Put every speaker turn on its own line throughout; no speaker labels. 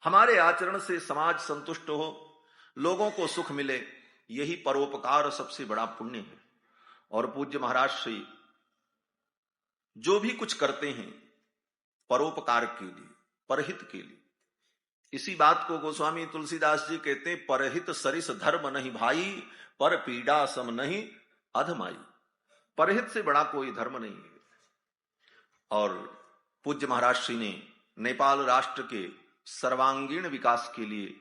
हमारे आचरण से समाज संतुष्ट हो, लोगों को सुख मिले, यही परोपकार सबसे बड़ा पुण्य है। और पूज्य महाराज श्री जो भी कुछ करते हैं परोपकार के लिए, परहित के लिए। इसी बात को गोस्वामी तुलसीदास जी कहते हैं, परहित सरिस धर्म नहीं भाई, पर पीड़ा सम नहीं अधमाई। परहित से बड़ा कोई धर्म नहीं है। और पूज्य महाराज श्री ने नेपाल राष्ट्र के सर्वांगीण विकास के लिए,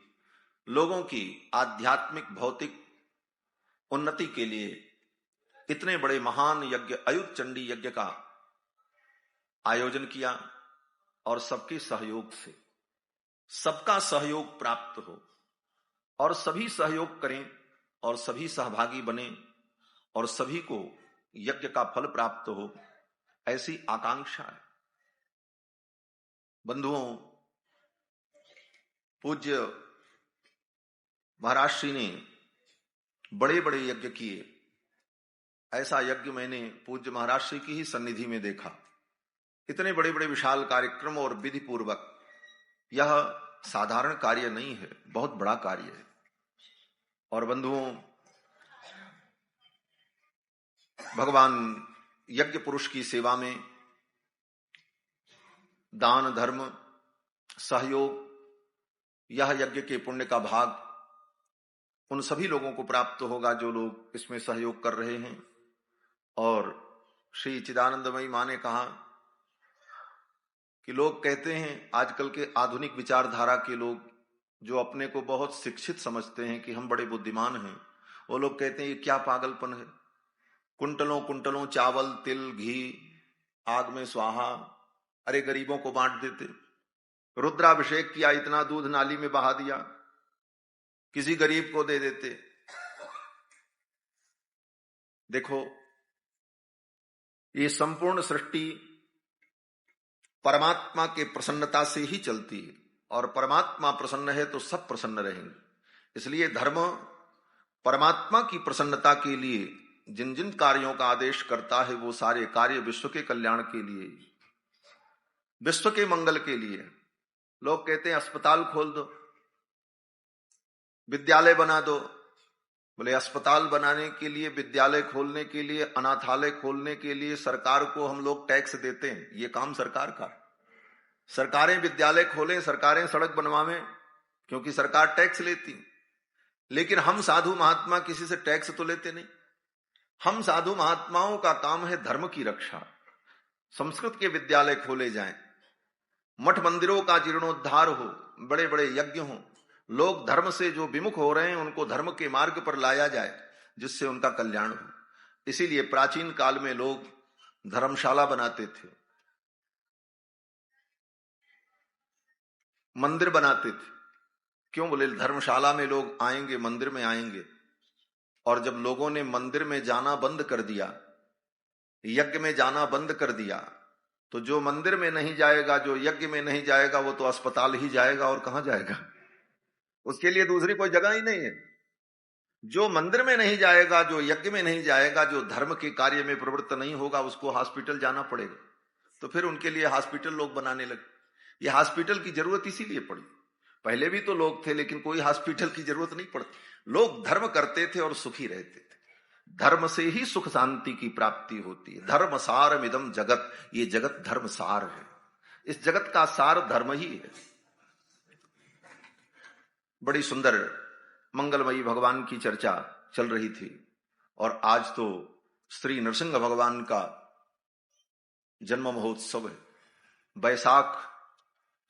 लोगों की आध्यात्मिक भौतिक उन्नति के लिए इतने बड़े महान यज्ञ, अयुत चंडी यज्ञ का आयोजन किया। और सबके सहयोग से, सबका सहयोग प्राप्त हो और सभी सहयोग करें और सभी सहभागी बने और सभी को यज्ञ का फल प्राप्त हो, ऐसी आकांक्षा है। बंधुओं, पूज्य महाराज श्री ने बड़े बड़े यज्ञ किए। ऐसा यज्ञ मैंने पूज्य महाराज श्री की ही सन्निधि में देखा। इतने बड़े बड़े विशाल कार्यक्रम और विधि पूर्वक, यह साधारण कार्य नहीं है, बहुत बड़ा कार्य है। और बंधुओं, भगवान यज्ञ पुरुष की सेवा में दान, धर्म, सहयोग, यह यज्ञ के पुण्य का भाग उन सभी लोगों को प्राप्त होगा जो लोग इसमें सहयोग कर रहे हैं। और श्री चिदानंदमयी मां ने कहा कि लोग कहते हैं, आजकल के आधुनिक विचारधारा के लोग जो अपने को बहुत शिक्षित समझते हैं कि हम बड़े बुद्धिमान हैं, वो लोग कहते हैं ये क्या पागलपन है, कुंटलों कुंटलों चावल, तिल, घी आग में स्वाहा, अरे गरीबों को बांट देते। रुद्राभिषेक किया, इतना दूध नाली में बहा दिया, किसी गरीब को दे देते। देखो, ये संपूर्ण सृष्टि परमात्मा के प्रसन्नता से ही चलती है, और परमात्मा प्रसन्न है तो सब प्रसन्न रहेंगे। इसलिए धर्म परमात्मा की प्रसन्नता के लिए जिन जिन कार्यों का आदेश करता है, वो सारे कार्य विश्व के कल्याण के लिए, विश्व के मंगल के लिए। लोग कहते हैं अस्पताल खोल दो, विद्यालय बना दो। बोले अस्पताल बनाने के लिए, विद्यालय खोलने के लिए, अनाथालय खोलने के लिए सरकार को हम लोग टैक्स देते हैं। ये काम सरकार का। सरकारें विद्यालय खोलें, सरकारें सड़क बनवावें, क्योंकि सरकार टैक्स लेती। लेकिन हम साधु महात्मा किसी से टैक्स तो लेते नहीं। हम साधु महात्माओं का काम है धर्म की रक्षा। संस्कृत के विद्यालय खोले जाएं, मठ मंदिरों का जीर्णोद्धार हो, बड़े बड़े यज्ञ हों, लोग धर्म से जो विमुख हो रहे हैं उनको धर्म के मार्ग पर लाया जाए, जिससे उनका कल्याण हो। इसीलिए प्राचीन काल में लोग धर्मशाला बनाते थे, मंदिर बनाते थे। क्यों? बोले धर्मशाला में लोग आएंगे, मंदिर में आएंगे। और जब लोगों ने मंदिर में जाना बंद कर दिया, यज्ञ में जाना बंद कर दिया, तो जो मंदिर में नहीं जाएगा, जो यज्ञ में नहीं जाएगा, वो तो अस्पताल ही जाएगा। और कहां जाएगा? उसके लिए दूसरी कोई जगह ही नहीं है। जो मंदिर में नहीं जाएगा, जो यज्ञ में नहीं जाएगा, जो धर्म के कार्य में प्रवृत्त नहीं होगा, उसको हॉस्पिटल जाना पड़ेगा। तो फिर उनके लिए हॉस्पिटल लोग बनाने लगे। ये हॉस्पिटल की जरूरत इसीलिए पड़ी। पहले भी तो लोग थे, लेकिन कोई हॉस्पिटल की जरूरत नहीं पड़ती। लोग धर्म करते थे और सुखी रहते थे। धर्म से ही सुख शांति की प्राप्ति होती है। धर्म सार मिदम जगत, ये जगत धर्म सार है। इस जगत का सार धर्म ही है। बड़ी सुंदर मंगलमयी भगवान की चर्चा चल रही थी। और आज तो श्री नरसिंह भगवान का जन्म महोत्सव है। बैसाख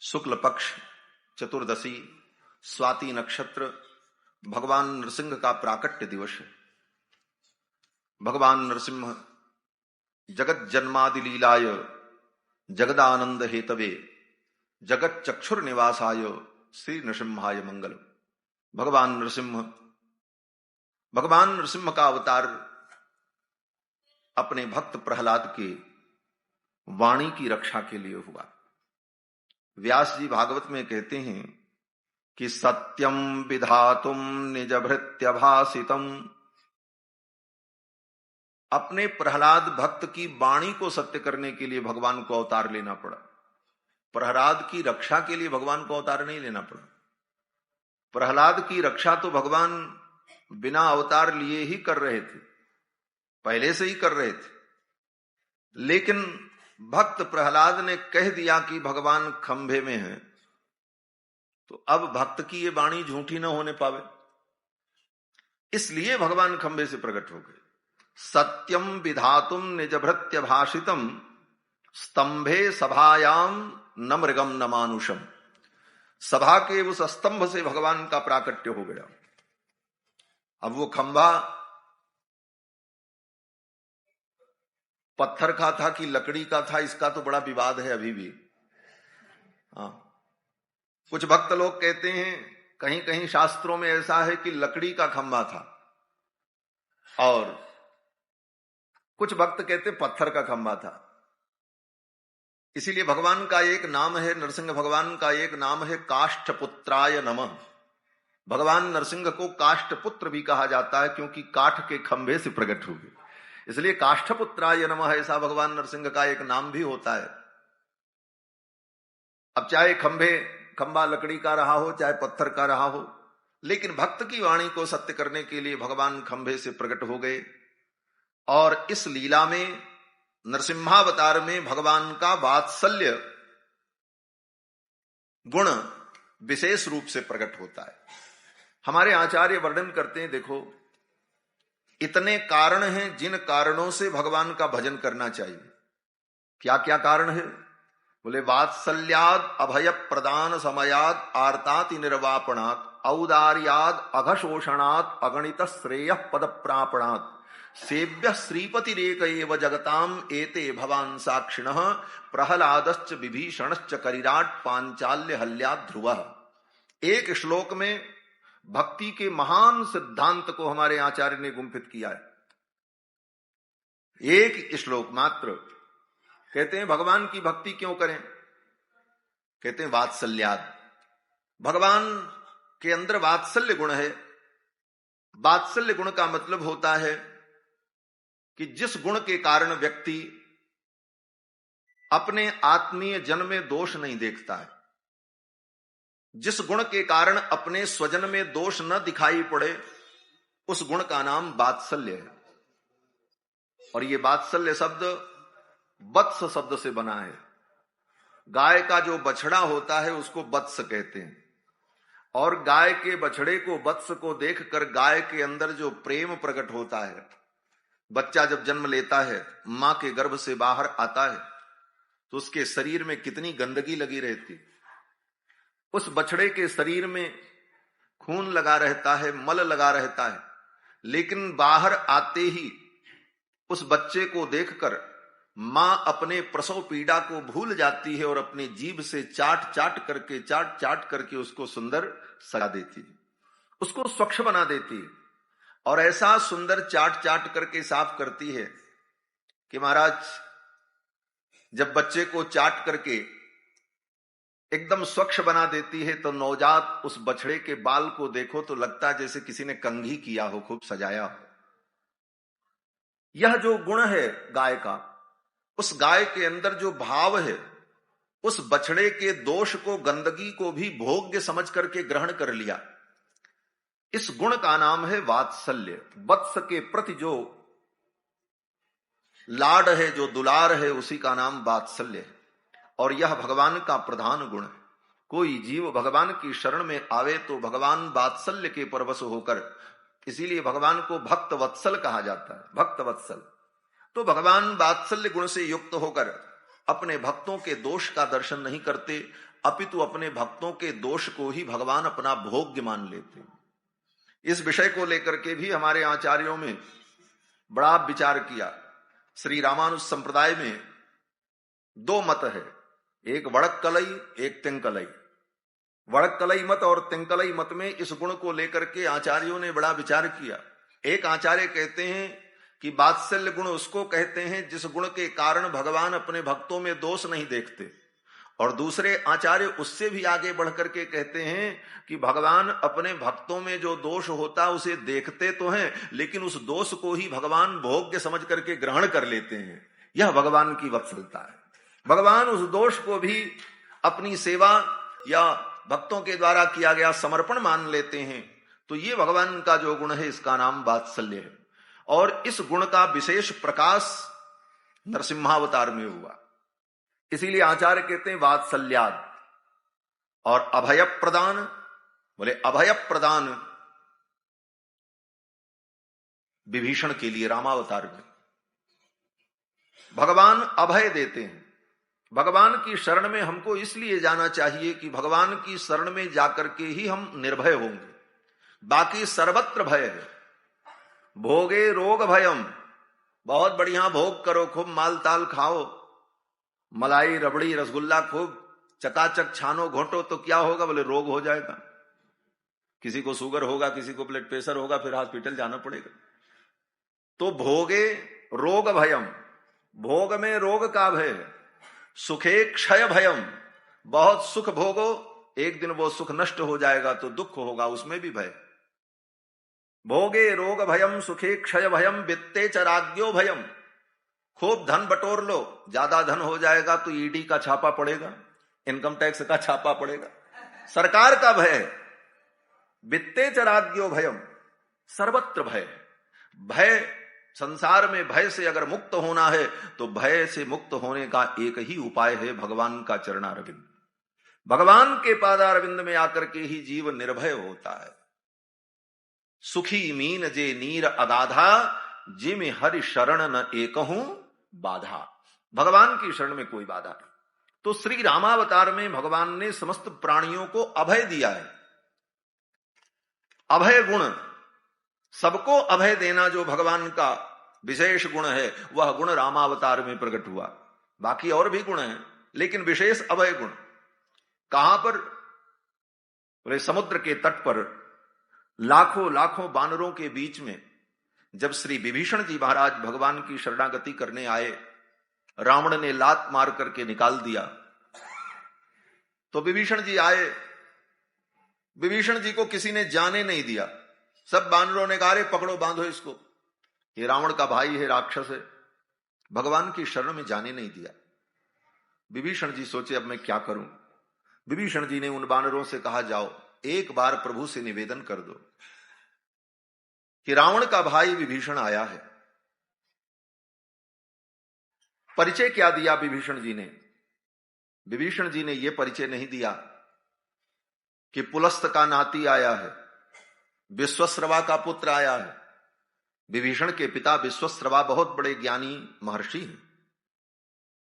शुक्ल पक्ष चतुर्दशी, स्वाति नक्षत्र, भगवान नरसिंह का प्राकट्य दिवस है। भगवान नरसिंह जगत जन्मादि लीलाय जगदानंद हेतवे जगत चक्षुर निवासाय श्री नृसिंहाय मंगल। भगवान नरसिंह का अवतार अपने भक्त प्रहलाद के वाणी की रक्षा के लिए हुआ। व्यास जी भागवत में कहते हैं कि सत्यम विधातुम निज भृत्य भासितम। अपने प्रहलाद भक्त की वाणी को सत्य करने के लिए भगवान को अवतार लेना पड़ा। प्रहलाद की रक्षा के लिए भगवान को अवतार नहीं लेना पड़ा। प्रहलाद की रक्षा तो भगवान बिना अवतार लिए ही कर रहे थे, पहले से ही कर रहे थे। लेकिन भक्त प्रहलाद ने कह दिया कि भगवान खंभे में हैं, तो अब भक्त की ये वाणी झूठी न होने पावे, इसलिए भगवान खंभे से प्रकट हो गए। सत्यम विधातुम निज भृत्य भाषितम स्तंभे सभायाम न मृगम न मानुषम। सभा के उस स्तंभ से भगवान का प्राकट्य हो गया। अब वो खंभा पत्थर का था कि लकड़ी का था, इसका तो बड़ा विवाद है अभी भी। हाँ, कुछ भक्त लोग कहते हैं, कहीं कहीं शास्त्रों में ऐसा है कि लकड़ी का खंभा था, और कुछ भक्त कहते पत्थर का खंभा था। इसीलिए भगवान का एक नाम है, नरसिंह भगवान का एक नाम है काष्ठपुत्राय नमः। भगवान नरसिंह को काष्ठपुत्र भी कहा जाता है, क्योंकि काठ के खंभे से प्रकट हो गए, इसलिए काष्ठपुत्राय नमः ऐसा भगवान नरसिंह का एक नाम भी होता है। अब चाहे खंभा लकड़ी का रहा हो, चाहे पत्थर का रहा हो, लेकिन भक्त की वाणी को सत्य करने के लिए भगवान खंभे से प्रकट हो गए। और इस लीला में, नरसिम्हावतार में भगवान का वात्सल्य गुण विशेष रूप से प्रकट होता है। हमारे आचार्य वर्णन करते हैं, देखो इतने कारण हैं जिन कारणों से भगवान का भजन करना चाहिए। क्या क्या कारण है? बोले वात्सल्याद अभय प्रदान समयाद आर्ताति निर्वापणात् औदार्याद अघशोषणात् अगणित श्रेय पद प्रापणात् सेव्य श्रीपतिरेक एव जगताम एते भवान साक्षिणः प्रहलादश्च विभीषणश्च करिराट पांचाल्य हल्या ध्रुवः। एक श्लोक में भक्ति के महान सिद्धांत को हमारे आचार्य ने गुंफित किया है। एक श्लोक मात्र। कहते हैं भगवान की भक्ति क्यों करें? कहते हैं वात्सल्याद। भगवान के अंदर वात्सल्य गुण है। वात्सल्य गुण का मतलब होता है कि जिस गुण के कारण व्यक्ति अपने आत्मीय जन में दोष नहीं देखता है, जिस गुण के कारण अपने स्वजन में दोष न दिखाई पड़े, उस गुण का नाम वात्सल्य है। और ये वात्सल्य शब्द वत्स शब्द से बना है। गाय का जो बछड़ा होता है उसको वत्स कहते हैं, और गाय के बछड़े को, वत्स को देखकर गाय के अंदर जो प्रेम प्रकट होता है, बच्चा जब जन्म लेता है, मां के गर्भ से बाहर आता है, तो उसके शरीर में कितनी गंदगी लगी रहती। उस बछड़े के शरीर में खून लगा रहता है, मल लगा रहता है, लेकिन बाहर आते ही उस बच्चे को देखकर मां अपने प्रसव पीड़ा को भूल जाती है और अपने जीभ से चाट चाट करके उसको सुंदर सजा देती है, उसको स्वच्छ बना देती है। और ऐसा सुंदर चाट करके साफ करती है कि महाराज जब बच्चे को चाट करके एकदम स्वच्छ बना देती है, तो नवजात उस बछड़े के बाल को देखो तो लगता है जैसे किसी ने कंघी किया हो, खूब सजाया हो। यह जो गुण है गाय का, उस गाय के अंदर जो भाव है, उस बछड़े के दोष को, गंदगी को भी भोग्य समझ करके ग्रहण कर लिया। इस गुण का नाम है वात्सल्य। वत्स के प्रति जो लाड है, जो दुलार है, उसी का नाम वात्सल्य है। और यह भगवान का प्रधान गुण है। कोई जीव भगवान की शरण में आवे तो भगवान वात्सल्य के परवश होकर, इसीलिए भगवान को भक्त वत्सल कहा जाता है, भक्त वत्सल। तो भगवान वात्सल्य गुण से युक्त होकर अपने भक्तों के दोष का दर्शन नहीं करते, अपितु अपने भक्तों के दोष को ही भगवान अपना भोग्य मान लेते। इस विषय को लेकर के भी हमारे आचार्यों में बड़ा विचार किया। श्री रामानुज संप्रदाय में दो मत है, एक वड़क्कलई, एक तिंकलई। वड़क्कलई मत और तिंकलई मत में इस गुण को लेकर के आचार्यों ने बड़ा विचार किया। एक आचार्य कहते हैं कि वात्सल्य गुण उसको कहते हैं जिस गुण के कारण भगवान अपने भक्तों में दोष नहीं देखते, और दूसरे आचार्य उससे भी आगे बढ़कर के कहते हैं कि भगवान अपने भक्तों में जो दोष होता है उसे देखते तो हैं, लेकिन उस दोष को ही भगवान भोग्य समझ करके ग्रहण कर लेते हैं। यह भगवान की वत्सलता है। भगवान उस दोष को भी अपनी सेवा या भक्तों के द्वारा किया गया समर्पण मान लेते हैं, तो ये भगवान का जो गुण है इसका नाम वात्सल्य है। और इस गुण का विशेष प्रकाश नरसिम्हावतार में हुआ। इसीलिए आचार्य कहते हैं वात्सल्याद। और अभय प्रदान, बोले अभय प्रदान विभीषण के लिए रामावतार में भगवान अभय देते हैं। भगवान की शरण में हमको इसलिए जाना चाहिए कि भगवान की शरण में जाकर के ही हम निर्भय होंगे, बाकी सर्वत्र भय है। भोगे रोग भयम, बहुत बढ़िया भोग करो, खूब माल ताल खाओ, मलाई रबड़ी रसगुल्ला खूब चकाचक छानो घोटो, तो क्या होगा? बोले रोग हो जाएगा, किसी को शुगर होगा, किसी को ब्लड प्रेशर होगा, फिर हॉस्पिटल जाना पड़ेगा। तो भोगे रोग भयम, भोग में रोग का भय है। सुखे क्षय भयम, बहुत सुख भोगो, एक दिन वो सुख नष्ट हो जाएगा तो दुख होगा, उसमें भी भय। भोगे रोग भयम सुखे क्षय भयम वित्ते च राज्ञो भयम, खूब धन बटोर लो, ज्यादा धन हो जाएगा तो ईडी का छापा पड़ेगा, इनकम टैक्स का छापा पड़ेगा, सरकार का भय। वित्ते च राज्ञो भयम, सर्वत्र भय। भय, संसार में भय से अगर मुक्त होना है तो भय से मुक्त होने का एक ही उपाय है, भगवान का चरणारविंद। भगवान के पादारविंद में आकर के ही जीव निर्भय होता है। सुखी मीन जे नीर अगाधा, जिम हरि शरण न एकहूं बाधा। भगवान की शरण में कोई बाधा नहीं। तो श्री रामावतार में भगवान ने समस्त प्राणियों को अभय दिया है। अभय गुण, सबको अभय देना जो भगवान का विशेष गुण है, वह गुण रामावतार में प्रकट हुआ। बाकी और भी गुण हैं, लेकिन विशेष अभय गुण कहां पर? बोले समुद्र के तट पर लाखों लाखों बानरों के बीच में जब श्री विभीषण जी महाराज भगवान की शरणागति करने आए, रावण ने लात मार करके निकाल दिया, तो विभीषण जी आए। विभीषण जी को किसी ने जाने नहीं दिया। सब बानरों ने कहा, अरे पकड़ो, बांधो इसको, ये रावण का भाई है, राक्षस है। भगवान की शरण में जाने नहीं दिया। विभीषण जी सोचे अब मैं क्या करूं। विभीषण जी ने उन बानरों से कहा, जाओ एक बार प्रभु से निवेदन कर दो कि रावण का भाई विभीषण आया है। परिचय क्या दिया विभीषण जी ने? विभीषण जी ने यह परिचय नहीं दिया कि पुलस्त का नाती आया है, विश्वश्रवा का पुत्र आया है। विभीषण के पिता विश्वश्रवा बहुत बड़े ज्ञानी महर्षि हैं।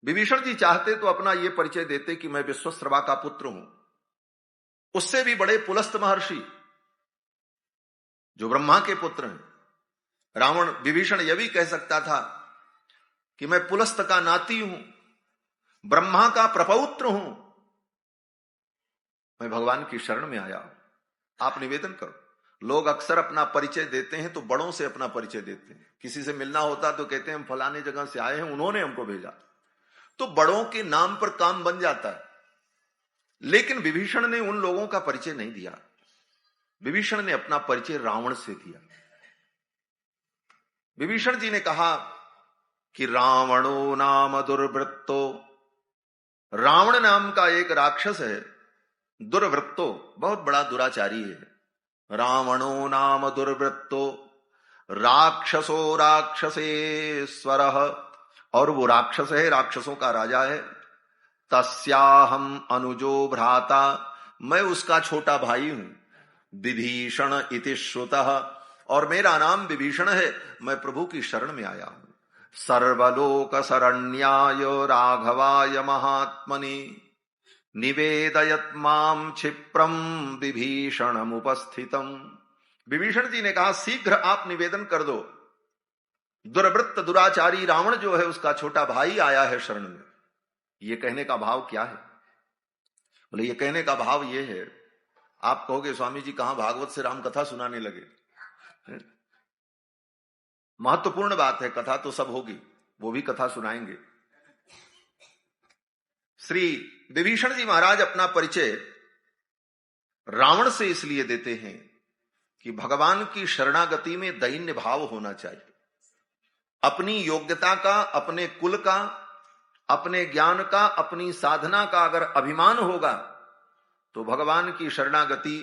विभीषण जी चाहते तो अपना यह परिचय देते कि मैं विश्वश्रवा का पुत्र हूं। उससे भी बड़े पुलस्त महर्षि जो ब्रह्मा के पुत्र हैं। रावण, विभीषण यह भी कह सकता था कि मैं पुलस्त का नाती हूं, ब्रह्मा का प्रपौत्र हूं, मैं भगवान की शरण में आया हूं, आप निवेदन करो। लोग अक्सर अपना परिचय देते हैं तो बड़ों से अपना परिचय देते हैं। किसी से मिलना होता तो कहते हैं हम फलाने जगह से आए हैं, उन्होंने हमको भेजा। तो बड़ों के नाम पर काम बन जाता है। लेकिन विभीषण ने उन लोगों का परिचय नहीं दिया। विभीषण ने अपना परिचय रावण से दिया। विभीषण जी ने कहा कि रावणो नाम दुर्वृत्तो, रावण नाम का एक राक्षस है, दुर्वृत्तो, बहुत बड़ा दुराचारी है। रावणो नाम दुर्वृत्तो राक्षसो राक्षसेश्वर, और वो राक्षस है, राक्षसों का राजा है। तस्याहम अनुजो भ्राता, मैं उसका छोटा भाई हूं। विभीषण इति श्रुतः, और मेरा नाम विभीषण है, मैं प्रभु की शरण में आया हूं। सर्वलोक शरण्याय राघवाय महात्मनि, निवेदयत माम क्षिप्रम विभीषणम उपस्थितम। विभीषण जी ने कहा, शीघ्र आप निवेदन कर दो, दुर्वृत्त दुराचारी रावण जो है उसका छोटा भाई आया है शरण में। ये कहने का भाव क्या है? बोले ये कहने का भाव ये है, आप कहोगे स्वामी जी कहां भागवत से राम कथा सुनाने लगे। महत्वपूर्ण बात है, कथा तो सब होगी, वो भी कथा सुनाएंगे। श्री विभीषण जी महाराज अपना परिचय रावण से इसलिए देते हैं कि भगवान की शरणागति में दैन्य भाव होना चाहिए। अपनी योग्यता का, अपने कुल का, अपने ज्ञान का, अपनी साधना का अगर अभिमान होगा तो भगवान की शरणागति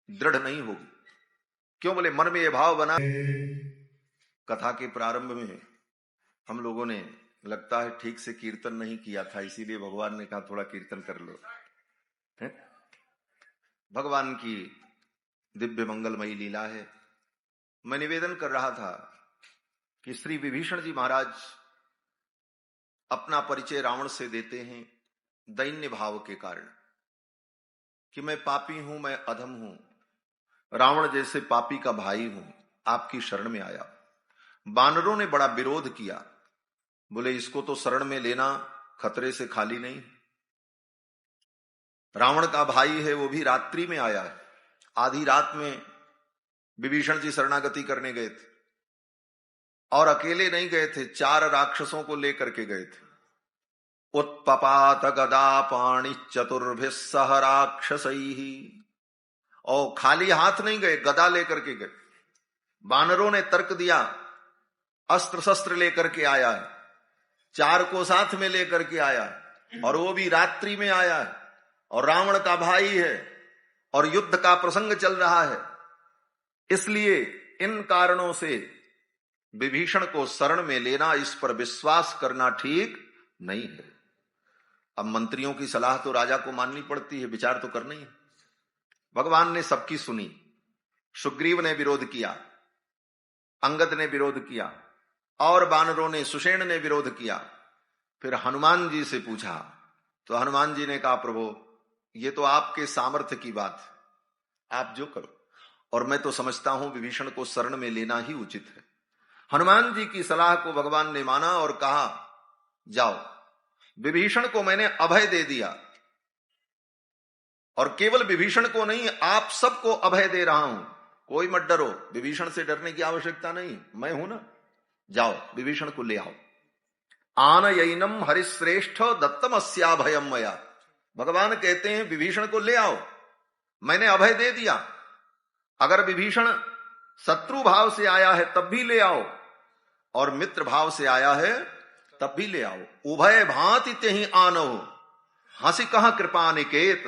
दृढ़ नहीं होगी। क्यों बोले? मन में यह भाव बना। कथा के प्रारंभ में हम लोगों ने, लगता है, ठीक से कीर्तन नहीं किया था, इसीलिए भगवान ने कहा थोड़ा कीर्तन कर लो। है? भगवान की दिव्य मंगलमयी लीला है। मैं निवेदन कर रहा था कि श्री विभीषण जी महाराज अपना परिचय रावण से देते हैं दैन्य भाव के कारण कि मैं पापी हूं, मैं अधम हूं, रावण जैसे पापी का भाई हूं, आपकी शरण में आया। बानरों ने बड़ा विरोध किया, बोले इसको तो शरण में लेना खतरे से खाली नहीं। रावण का भाई है, वो भी रात्रि में आया है। आधी रात में विभीषण जी शरणागति करने गए थे, और अकेले नहीं गए थे, 4 राक्षसों को लेकर के गए थे। उत्पपात गदा पाणि चतुर्भिः सह राक्षसैहि। और खाली हाथ नहीं गए, गदा लेकर के गए। बानरों ने तर्क दिया, अस्त्र शस्त्र लेकर के आया है, 4 को साथ में लेकर के आया है, और वो भी रात्रि में आया है, और रावण का भाई है, और युद्ध का प्रसंग चल रहा है। इसलिए इन कारणों से विभीषण को शरण में लेना, इस पर विश्वास करना ठीक नहीं है। अब मंत्रियों की सलाह तो राजा को माननी पड़ती है, विचार तो करना ही है। भगवान ने सबकी सुनी। सुग्रीव ने विरोध किया, अंगद ने विरोध किया, और बानरों ने, सुषेण ने विरोध किया। फिर हनुमान जी से पूछा तो हनुमान जी ने कहा, प्रभु ये तो आपके सामर्थ्य की बात है, आप जो करो। और मैं तो समझता हूं विभीषण को शरण में लेना ही उचित है। हनुमान जी की सलाह को भगवान ने माना और कहा, जाओ, विभीषण को मैंने अभय दे दिया, और केवल विभीषण को नहीं, आप सबको अभय दे रहा हूं। कोई मत डरो, विभीषण से डरने की आवश्यकता नहीं, मैं हूं ना। जाओ, विभीषण को ले आओ। आनयनम हरिश्रेष्ठ दत्तम अस्याभयम मया। भगवान कहते हैं विभीषण को ले आओ, मैंने अभय दे दिया। अगर विभीषण शत्रु भाव से आया है तब भी ले आओ, और मित्र भाव से आया है तब भी ले आओ। उभय भांति त्यहि आनो, हंसी कहा कृपा निकेत,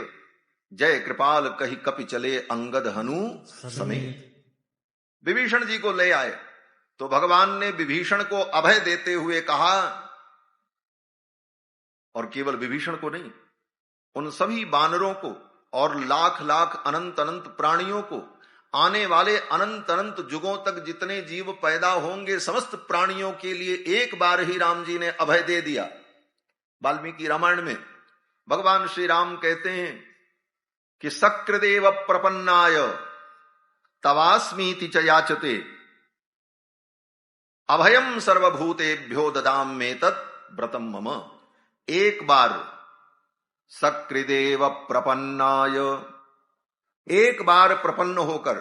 जय कृपाल कही कपि चले अंगद हनु समेत। विभीषण जी को ले आए तो भगवान ने विभीषण को अभय देते हुए कहा, और केवल विभीषण को नहीं, उन सभी बानरों को और लाख लाख अनंत अनंत प्राणियों को, आने वाले अनंत अनंत युगों तक जितने जीव पैदा होंगे, समस्त प्राणियों के लिए एक बार ही राम जी ने अभय दे दिया। वाल्मीकि रामायण में भगवान श्री राम कहते हैं कि सक्रदेव प्रपन्नाय तवास्मीति च याचते, अभयम सर्वभूतेभ्यो ददाम में तत् व्रतम मम। एक बार सकृदेव प्रपन्नाय, एक बार प्रपन्न होकर,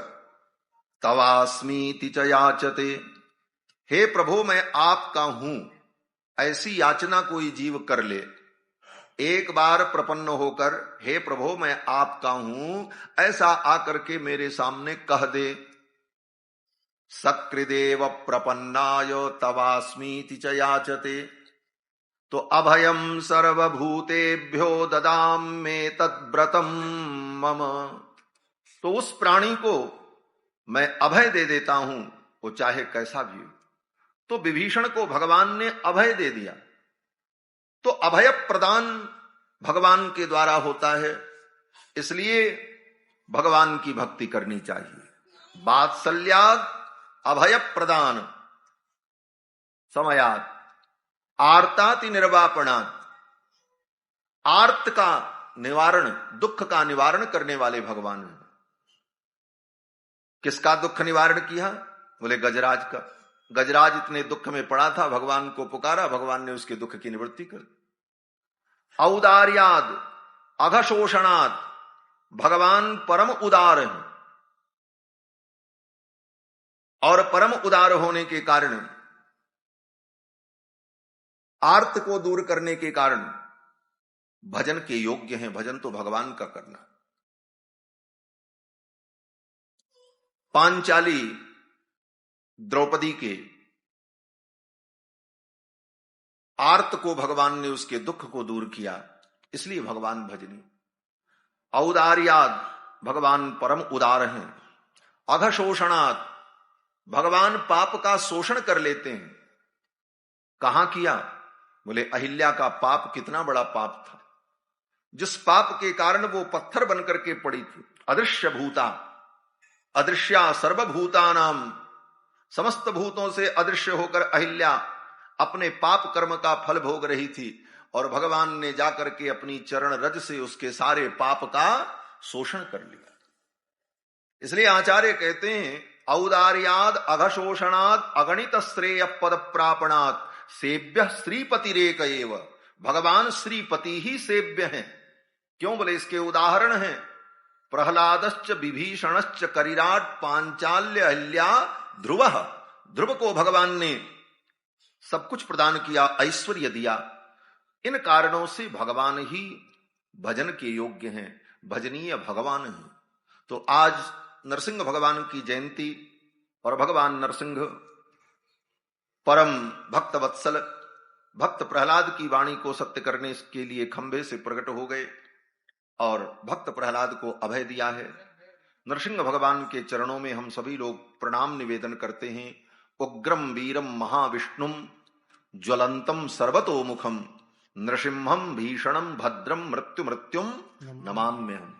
तवास्मीति च याचते, हे प्रभु मैं आपका हूं, ऐसी याचना कोई जीव कर ले। एक बार प्रपन्न होकर, हे प्रभु मैं आपका हूं, ऐसा आकर के मेरे सामने कह दे। सकृदेव प्रपन्नाय तवास्मीति च याचते, तो अभयम सर्वभूतेभ्यो ददाम में तद्व्रतम मम। तो उस प्राणी को मैं अभय दे देता हूं, वो चाहे कैसा भी हो। तो विभीषण को भगवान ने अभय दे दिया। तो अभय प्रदान भगवान के द्वारा होता है, इसलिए भगवान की भक्ति करनी चाहिए। वात्सल्याद अभय प्रदान समयात आर्ताति निर्वापणात्। आर्त का निवारण, दुख का निवारण करने वाले भगवान हैं। किसका दुख निवारण किया? बोले गजराज का। गजराज इतने दुख में पड़ा था, भगवान को पुकारा, भगवान ने उसके दुख की निवृत्ति कर दी। औदार्याद अघशोषणात्, भगवान परम उदार हैं, और परम उदार होने के कारण, आर्त को दूर करने के कारण भजन के योग्य हैं। भजन तो भगवान का करना। पांचाली द्रौपदी के आर्त को भगवान ने उसके दुख को दूर किया, इसलिए भगवान भजनी। औदार्याद, भगवान परम उदार हैं। अघशोषणात्, भगवान पाप का शोषण कर लेते हैं। कहां किया? बोले अहिल्या का पाप कितना बड़ा पाप था, जिस पाप के कारण वो पत्थर बनकर के पड़ी थी। अदृश्य भूता, अदृश्या सर्वभूतानाम, समस्त भूतों से अदृश्य होकर अहिल्या अपने पाप कर्म का फल भोग रही थी, और भगवान ने जाकर के अपनी चरण रज से उसके सारे पाप का शोषण कर लिया। इसलिए आचार्य कहते हैं औदार्याद अघशोषणाद अगणित श्रेय पद प्रापणात् सेव्य श्रीपतिरेक एव। भगवान श्रीपति ही सेव्य हैं। क्यों? बोले इसके उदाहरण हैं प्रहलादश्च विभीषणश्च करिराट पांचाल्य अहिल्या ध्रुव। ध्रुव को भगवान ने सब कुछ प्रदान किया, ऐश्वर्य दिया। इन कारणों से भगवान ही भजन के योग्य हैं, भजनीय भगवान हैं। तो आज नरसिंह भगवान की जयंती, और भगवान नरसिंह परम भक्त वत्सल, भक्त प्रहलाद की वाणी को सत्य करने के लिए खंभे से प्रकट हो गए और भक्त प्रहलाद को अभय दिया है। नरसिंह भगवान के चरणों में हम सभी लोग प्रणाम निवेदन करते हैं। उग्रम वीरम महाविष्णुम ज्वलंतम सर्वतोमुखम नृसिंहम भीषणम भद्रम मृत्यु मृत्युम नमाम्यहम्।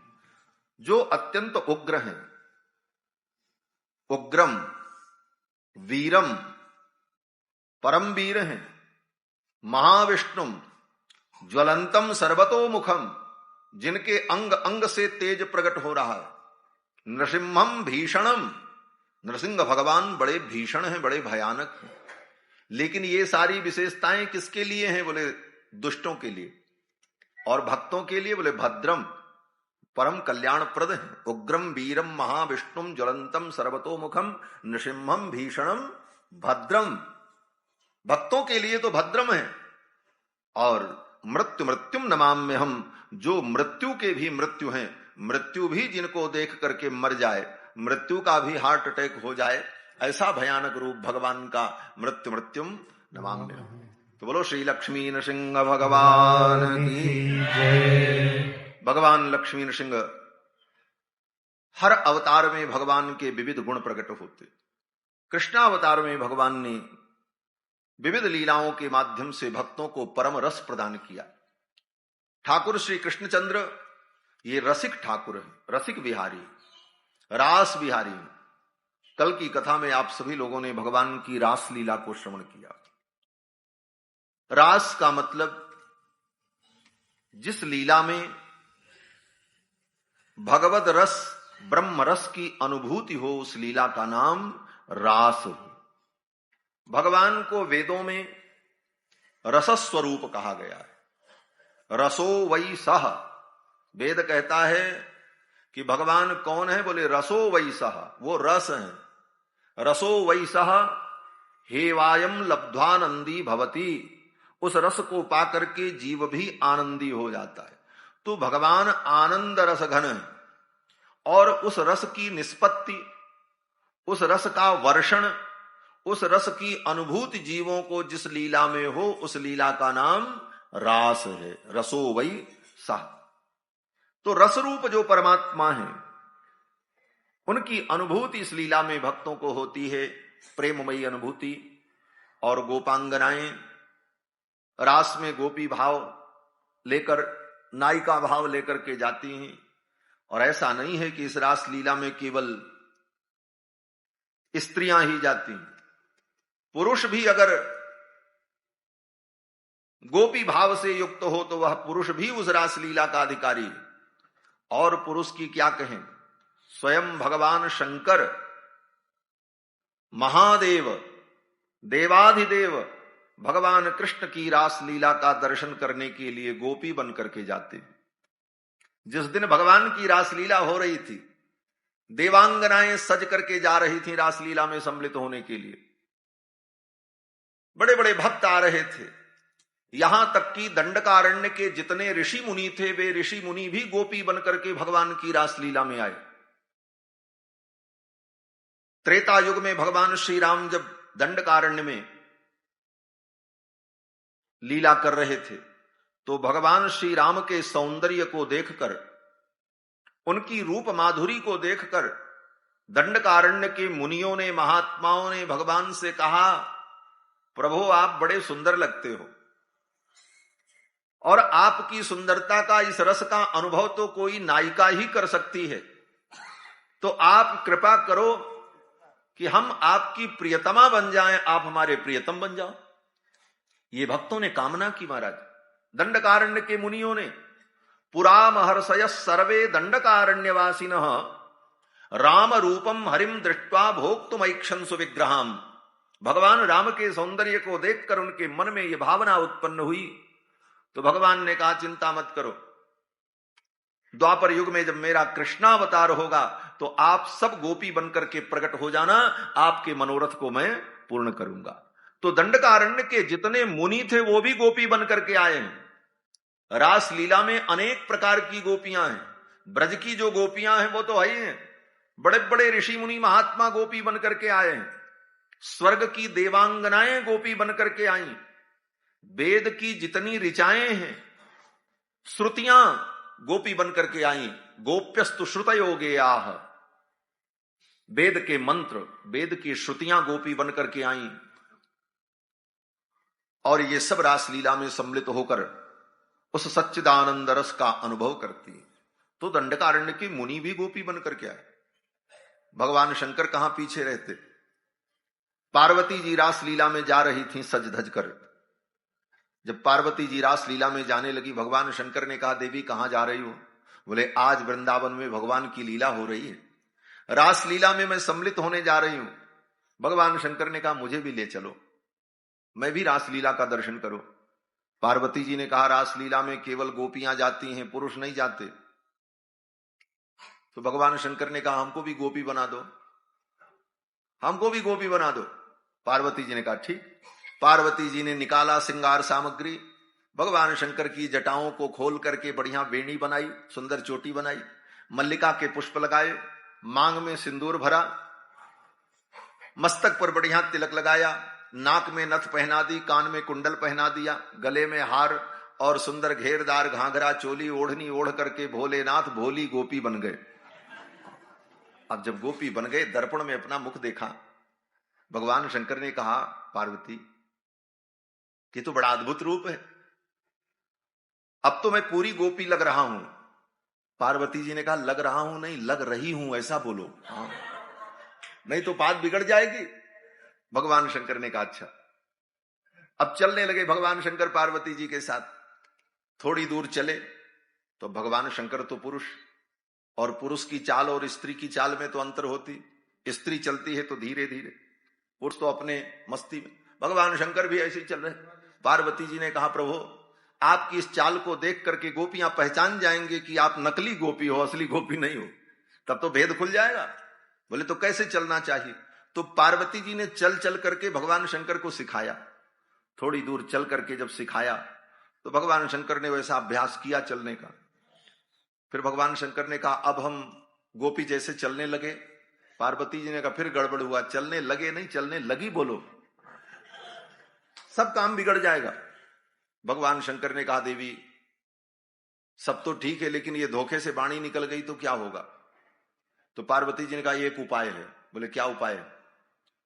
जो अत्यंत उग्र हैं, उग्रम वीरम परम वीर हैं, महाविष्णुम ज्वलंतम सर्वतोमुखम, जिनके अंग अंग से तेज प्रकट हो रहा है, नृसिंहम भीषणम, नरसिंह भगवान बड़े भीषण हैं, बड़े भयानक हैं। लेकिन ये सारी विशेषताएं किसके लिए हैं? बोले दुष्टों के लिए। और भक्तों के लिए बोले भद्रम, परम कल्याणप्रद है। उग्रम वीरम महाविष्णुम ज्वलंतम सर्वतोमुखम नृसिंहम भीषणम भद्रम, भक्तों के लिए तो भद्रम है। और मृत्यु मृत्युम नमाम्यहम्, जो मृत्यु के भी मृत्यु हैं, मृत्यु भी जिनको देख करके मर जाए, मृत्यु का भी हार्ट अटैक हो जाए, ऐसा भयानक रूप भगवान का मृत्यु मृत्युम नमाम्यहम्। तो बोलो श्री लक्ष्मी नृसिंह भगवान की जय। भगवान लक्ष्मी नृसिंह हर अवतार में भगवान के विविध गुण प्रकट होते। कृष्णावतार में भगवान ने विविध लीलाओं के माध्यम से भक्तों को परम रस प्रदान किया। ठाकुर श्री कृष्णचंद्र ये रसिक ठाकुर है, रसिक बिहारी, रास बिहारी। कल की कथा में आप सभी लोगों ने भगवान की रास लीला को श्रवण किया। रास का मतलब जिस लीला में भगवद रस ब्रह्म रस की अनुभूति हो, उस लीला का नाम रास है। भगवान को वेदों में रसस्वरूप कहा गया है। रसो वै सह, वेद कहता है कि भगवान कौन है? बोले रसो वै सह, वो रस है। रसो वै सह हेवायम लब्ध्वानंदी भवती, उस रस को पाकर के जीव भी आनंदी हो जाता है। तो भगवान आनंद रस घन है, और उस रस की निष्पत्ति, उस रस का वर्षण, उस रस की अनुभूति जीवों को जिस लीला में हो, उस लीला का नाम रास है। रसो वै सह। तो रस रूप जो परमात्मा है, उनकी अनुभूति इस लीला में भक्तों को होती है, प्रेममयी अनुभूति। और गोपांगनाएं रास में गोपी भाव लेकर, नायिका भाव लेकर के जाती हैं। और ऐसा नहीं है कि इस रास लीला में केवल स्त्रियां ही जाती हैं, पुरुष भी अगर गोपी भाव से युक्त हो तो वह पुरुष भी उस रास लीला का अधिकारी है। और पुरुष की क्या कहें, स्वयं भगवान शंकर महादेव देवाधिदेव भगवान कृष्ण की रास लीला का दर्शन करने के लिए गोपी बन करके जाते हैं। जिस दिन भगवान की रासलीला हो रही थी, देवांगनाएं सज करके जा रही थी रासलीला में सम्मिलित होने के लिए। बड़े बड़े भक्त आ रहे थे, यहां तक कि दंडकारण्य के जितने ऋषि मुनि थे, वे ऋषि मुनि भी गोपी बन करके भगवान की रासलीला में आए। त्रेता युग में भगवान श्री राम जब दंडकारण्य में लीला कर रहे थे, तो भगवान श्री राम के सौंदर्य को देखकर, उनकी रूप माधुरी को देखकर दंडकारण्य के मुनियों ने, महात्माओं ने भगवान से कहा, प्रभु आप बड़े सुंदर लगते हो और आपकी सुंदरता का, इस रस का अनुभव तो कोई नायिका ही कर सकती है, तो आप कृपा करो कि हम आपकी प्रियतमा बन जाएं, आप हमारे प्रियतम बन जाओ। ये भक्तों ने कामना की महाराज, दंडकारण्य के मुनियों ने। पुरा महर्षय सर्वे दंडकारण्यवासिनः राम रूपम हरिम दृष्ट्वा भोक्तुमैक्षंसु विग्रहाम। भगवान राम के सौंदर्य को देखकर उनके मन में यह भावना उत्पन्न हुई, तो भगवान ने कहा चिंता मत करो, द्वापर युग में जब मेरा कृष्णावतार होगा तो आप सब गोपी बनकर के प्रकट हो जाना, आपके मनोरथ को मैं पूर्ण करूंगा। तो दंडकारण्य के जितने मुनि थे वो भी गोपी बनकर के आए हैं। रास लीला में अनेक प्रकार की गोपियां हैं, ब्रज की जो गोपियां हैं वो तो है ही हैं, बड़े बड़े ऋषि मुनि महात्मा गोपी बनकर के आए हैं, स्वर्ग की देवांगनाएं गोपी बनकर के आई, वेद की जितनी ऋचाएं हैं, श्रुतियां गोपी बनकर के आई, गोप्यस्तु श्रुतयो गेयाः, वेद के मंत्र, वेद की श्रुतियां गोपी बनकर के आई, और ये सब रासलीला में सम्मिलित होकर उस सच्चिदानंद रस का अनुभव करती। तो दंडकारण्य के मुनि भी गोपी बनकर के आए। भगवान शंकर कहां पीछे रहते। पार्वती जी रासलीला में जा रही थी सज धज कर। जब पार्वती जी रासलीला में जाने लगी, भगवान शंकर ने कहा, देवी कहां जा रही हो? बोले, आज वृंदावन में भगवान की लीला हो रही है, रासलीला में मैं सम्मिलित होने जा रही हूं। भगवान शंकर ने कहा, मुझे भी ले चलो, मैं भी रासलीला का दर्शन करूं। पार्वती जी ने कहा, रासलीला में केवल गोपियां जाती हैं, पुरुष नहीं जाते। तो भगवान शंकर ने कहा, हमको भी गोपी बना दो, हमको भी गोपी बना दो। पार्वती जी ने कहा ठीक। पार्वती जी ने निकाला श्रृंगार सामग्री, भगवान शंकर की जटाओं को खोल करके बढ़िया वेणी बनाई, सुंदर चोटी बनाई, मल्लिका के पुष्प लगाए, मांग में सिंदूर भरा, मस्तक पर बढ़िया तिलक लगाया, नाक में नथ पहना दी, कान में कुंडल पहना दिया, गले में हार और सुंदर घेरदार घाघरा चोली ओढ़नी ओढ़ करके भोलेनाथ भोली गोपी बन गए। अब जब गोपी बन गए, दर्पण में अपना मुख देखा, भगवान शंकर ने कहा, पार्वती ये तो बड़ा अद्भुत रूप है, अब तो मैं पूरी गोपी लग रहा हूं। पार्वती जी ने कहा, लग रहा हूं नहीं, लग रही हूं, ऐसा बोलो, हाँ, नहीं तो बात बिगड़ जाएगी। भगवान शंकर ने कहा अच्छा। अब चलने लगे भगवान शंकर पार्वती जी के साथ। थोड़ी दूर चले तो भगवान शंकर तो पुरुष, और पुरुष की चाल और स्त्री की चाल में तो अंतर होती। स्त्री चलती है तो धीरे धीरे, पुरुष तो अपने मस्ती में। भगवान शंकर भी ऐसे ही चल रहे। पार्वती जी ने कहा, प्रभु आपकी इस चाल को देख करके गोपियां पहचान जाएंगे कि आप नकली गोपी हो, असली गोपी नहीं हो, तब तो भेद खुल जाएगा। बोले तो कैसे चलना चाहिए? तो पार्वती जी ने चल चल करके भगवान शंकर को सिखाया। थोड़ी दूर चल करके जब सिखाया तो भगवान शंकर ने वैसा अभ्यास किया चलने का। फिर भगवान शंकर ने कहा, अब हम गोपी जैसे चलने लगे। पार्वती जी ने कहा, फिर गड़बड़ हुआ, चलने लगे नहीं, चलने लगी बोलो, सब काम बिगड़ जाएगा। भगवान शंकर ने कहा, देवी सब तो ठीक है, लेकिन ये धोखे से वाणी निकल गई तो क्या होगा? तो पार्वती जी ने कहा, एक उपाय है। बोले क्या उपाय है?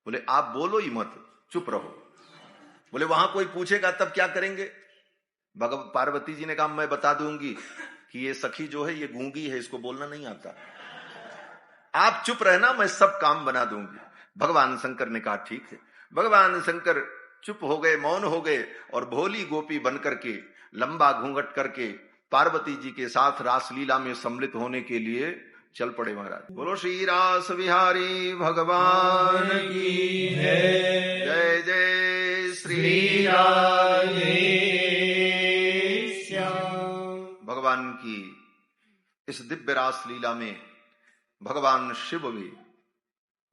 बोले आप बोलो ही मत, चुप रहो। बोले वहां कोई पूछेगा तब क्या करेंगे? पार्वती जी ने कहा, मैं बता दूंगी कि ये सखी जो है ये गूंगी है, इसको बोलना नहीं आता, आप चुप रहना, मैं सब काम बना दूंगी। भगवान शंकर ने कहा ठीक है। भगवान शंकर चुप हो गए, मौन हो गए, और भोली गोपी बनकर के लंबा घूंघट करके पार्वती जी के साथ रासलीला में सम्मिलित होने के लिए चल पड़े। महाराज बोलो श्री रास बिहारी भगवान की जय। जय जय श्री भगवान की इस दिव्य रासलीला में भगवान शिव भी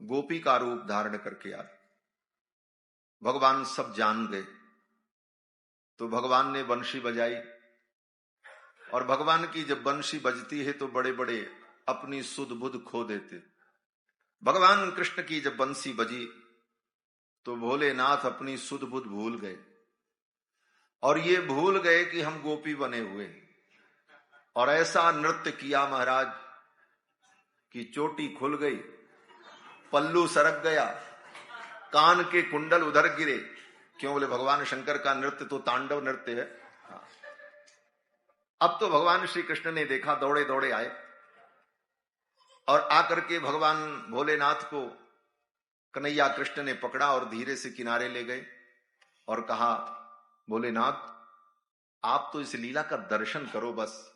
गोपी का रूप धारण करके आए। भगवान सब जान गए तो भगवान ने बंशी बजाई, और भगवान की जब बंशी बजती है तो बड़े बड़े अपनी सुध बुध खो देते। भगवान कृष्ण की जब बंसी बजी तो भोलेनाथ अपनी सुध बुध भूल गए, और ये भूल गए कि हम गोपी बने हुए हैं। और ऐसा नृत्य किया महाराज कि चोटी खुल गई, पल्लू सरक गया, कान के कुंडल उधर गिरे। क्यों? बोले भगवान शंकर का नृत्य तो तांडव नृत्य है। अब तो भगवान श्री कृष्ण ने देखा, दौड़े दौड़े आए और आकर के भगवान भोलेनाथ को कन्हैया कृष्ण ने पकड़ा और धीरे से किनारे ले गए और कहा, भोलेनाथ आप तो इस लीला का दर्शन करो, बस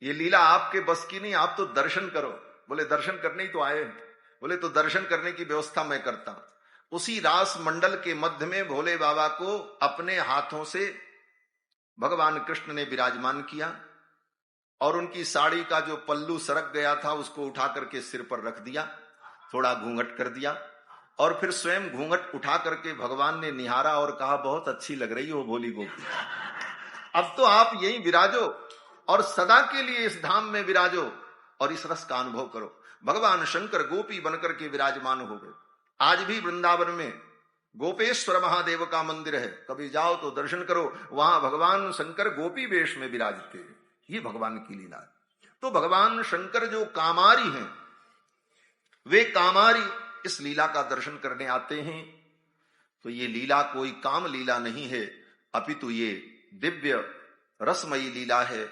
ये लीला आपके बस की नहीं, आप तो दर्शन करो। बोले दर्शन करने ही तो आए हैं। बोले तो दर्शन करने की व्यवस्था मैं करता हूं। उसी रास मंडल के मध्य में भोले बाबा को अपने हाथों से भगवान कृष्ण ने विराजमान किया और उनकी साड़ी का जो पल्लू सरक गया था उसको उठा करके सिर पर रख दिया, थोड़ा घूंघट कर दिया और फिर स्वयं घूंघट उठा करके भगवान ने निहारा और कहा, बहुत अच्छी लग रही हो भोली गोपी, अब तो आप यहीं विराजो और सदा के लिए इस धाम में विराजो और इस रस का अनुभव करो। भगवान शंकर गोपी बनकर के विराजमान हो गए। आज भी वृंदावन में गोपेश्वर महादेव का मंदिर है, कभी जाओ तो दर्शन करो, वहां भगवान शंकर गोपी वेश में विराजते हैं। ये भगवान की लीला है। तो भगवान शंकर जो कामारी हैं, वे कामारी इस लीला का दर्शन करने आते हैं। तो ये लीला कोई काम लीला नहीं है, अपितु ये दिव्य रसमयी लीला है।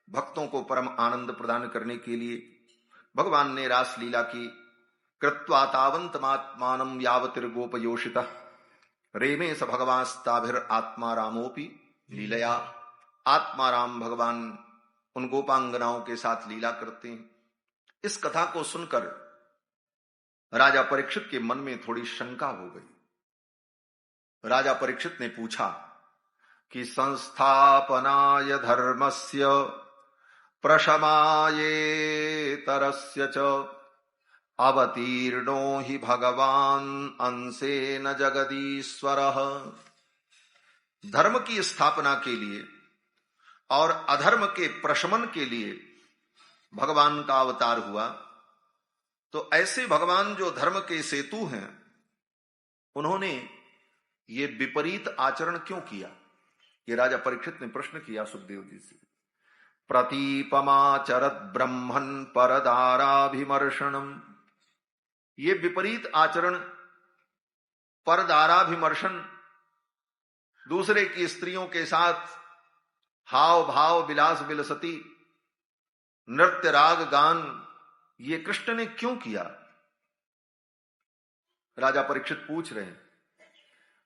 भक्तों को परम आनंद प्रदान करने के लिए भगवान ने रास लीला की। कृत्वा तावंतमात्मानं यावतिर्गोपयोषितः रेमे स भगवास्ताभिर आत्मा रामोपि लीलया। आत्मा राम भगवान उन गोपांगनाओं के साथ लीला करते हैं। इस कथा को सुनकर राजा परीक्षित के मन में थोड़ी शंका हो गई। राजा परीक्षित ने पूछा कि संस्थापनाय धर्मस्य प्रशमाये तरस्य च अवतीर्णो हि भगवान अंशेन जगदीश्वरः। धर्म की स्थापना के लिए और अधर्म के प्रशमन के लिए भगवान का अवतार हुआ। तो ऐसे भगवान जो धर्म के सेतु हैं, उन्होंने ये विपरीत आचरण क्यों किया? ये राजा परीक्षित ने प्रश्न किया सुखदेव जी से। प्रतीपमाचरत ब्रह्मन् परदाराभिमर्शनम। ये विपरीत आचरण, परदाराभिमर्शन, दूसरे की स्त्रियों के साथ हाव भाव विलास विलसती, नृत्य राग गान, ये कृष्ण ने क्यों किया? राजा परीक्षित पूछ रहे हैं।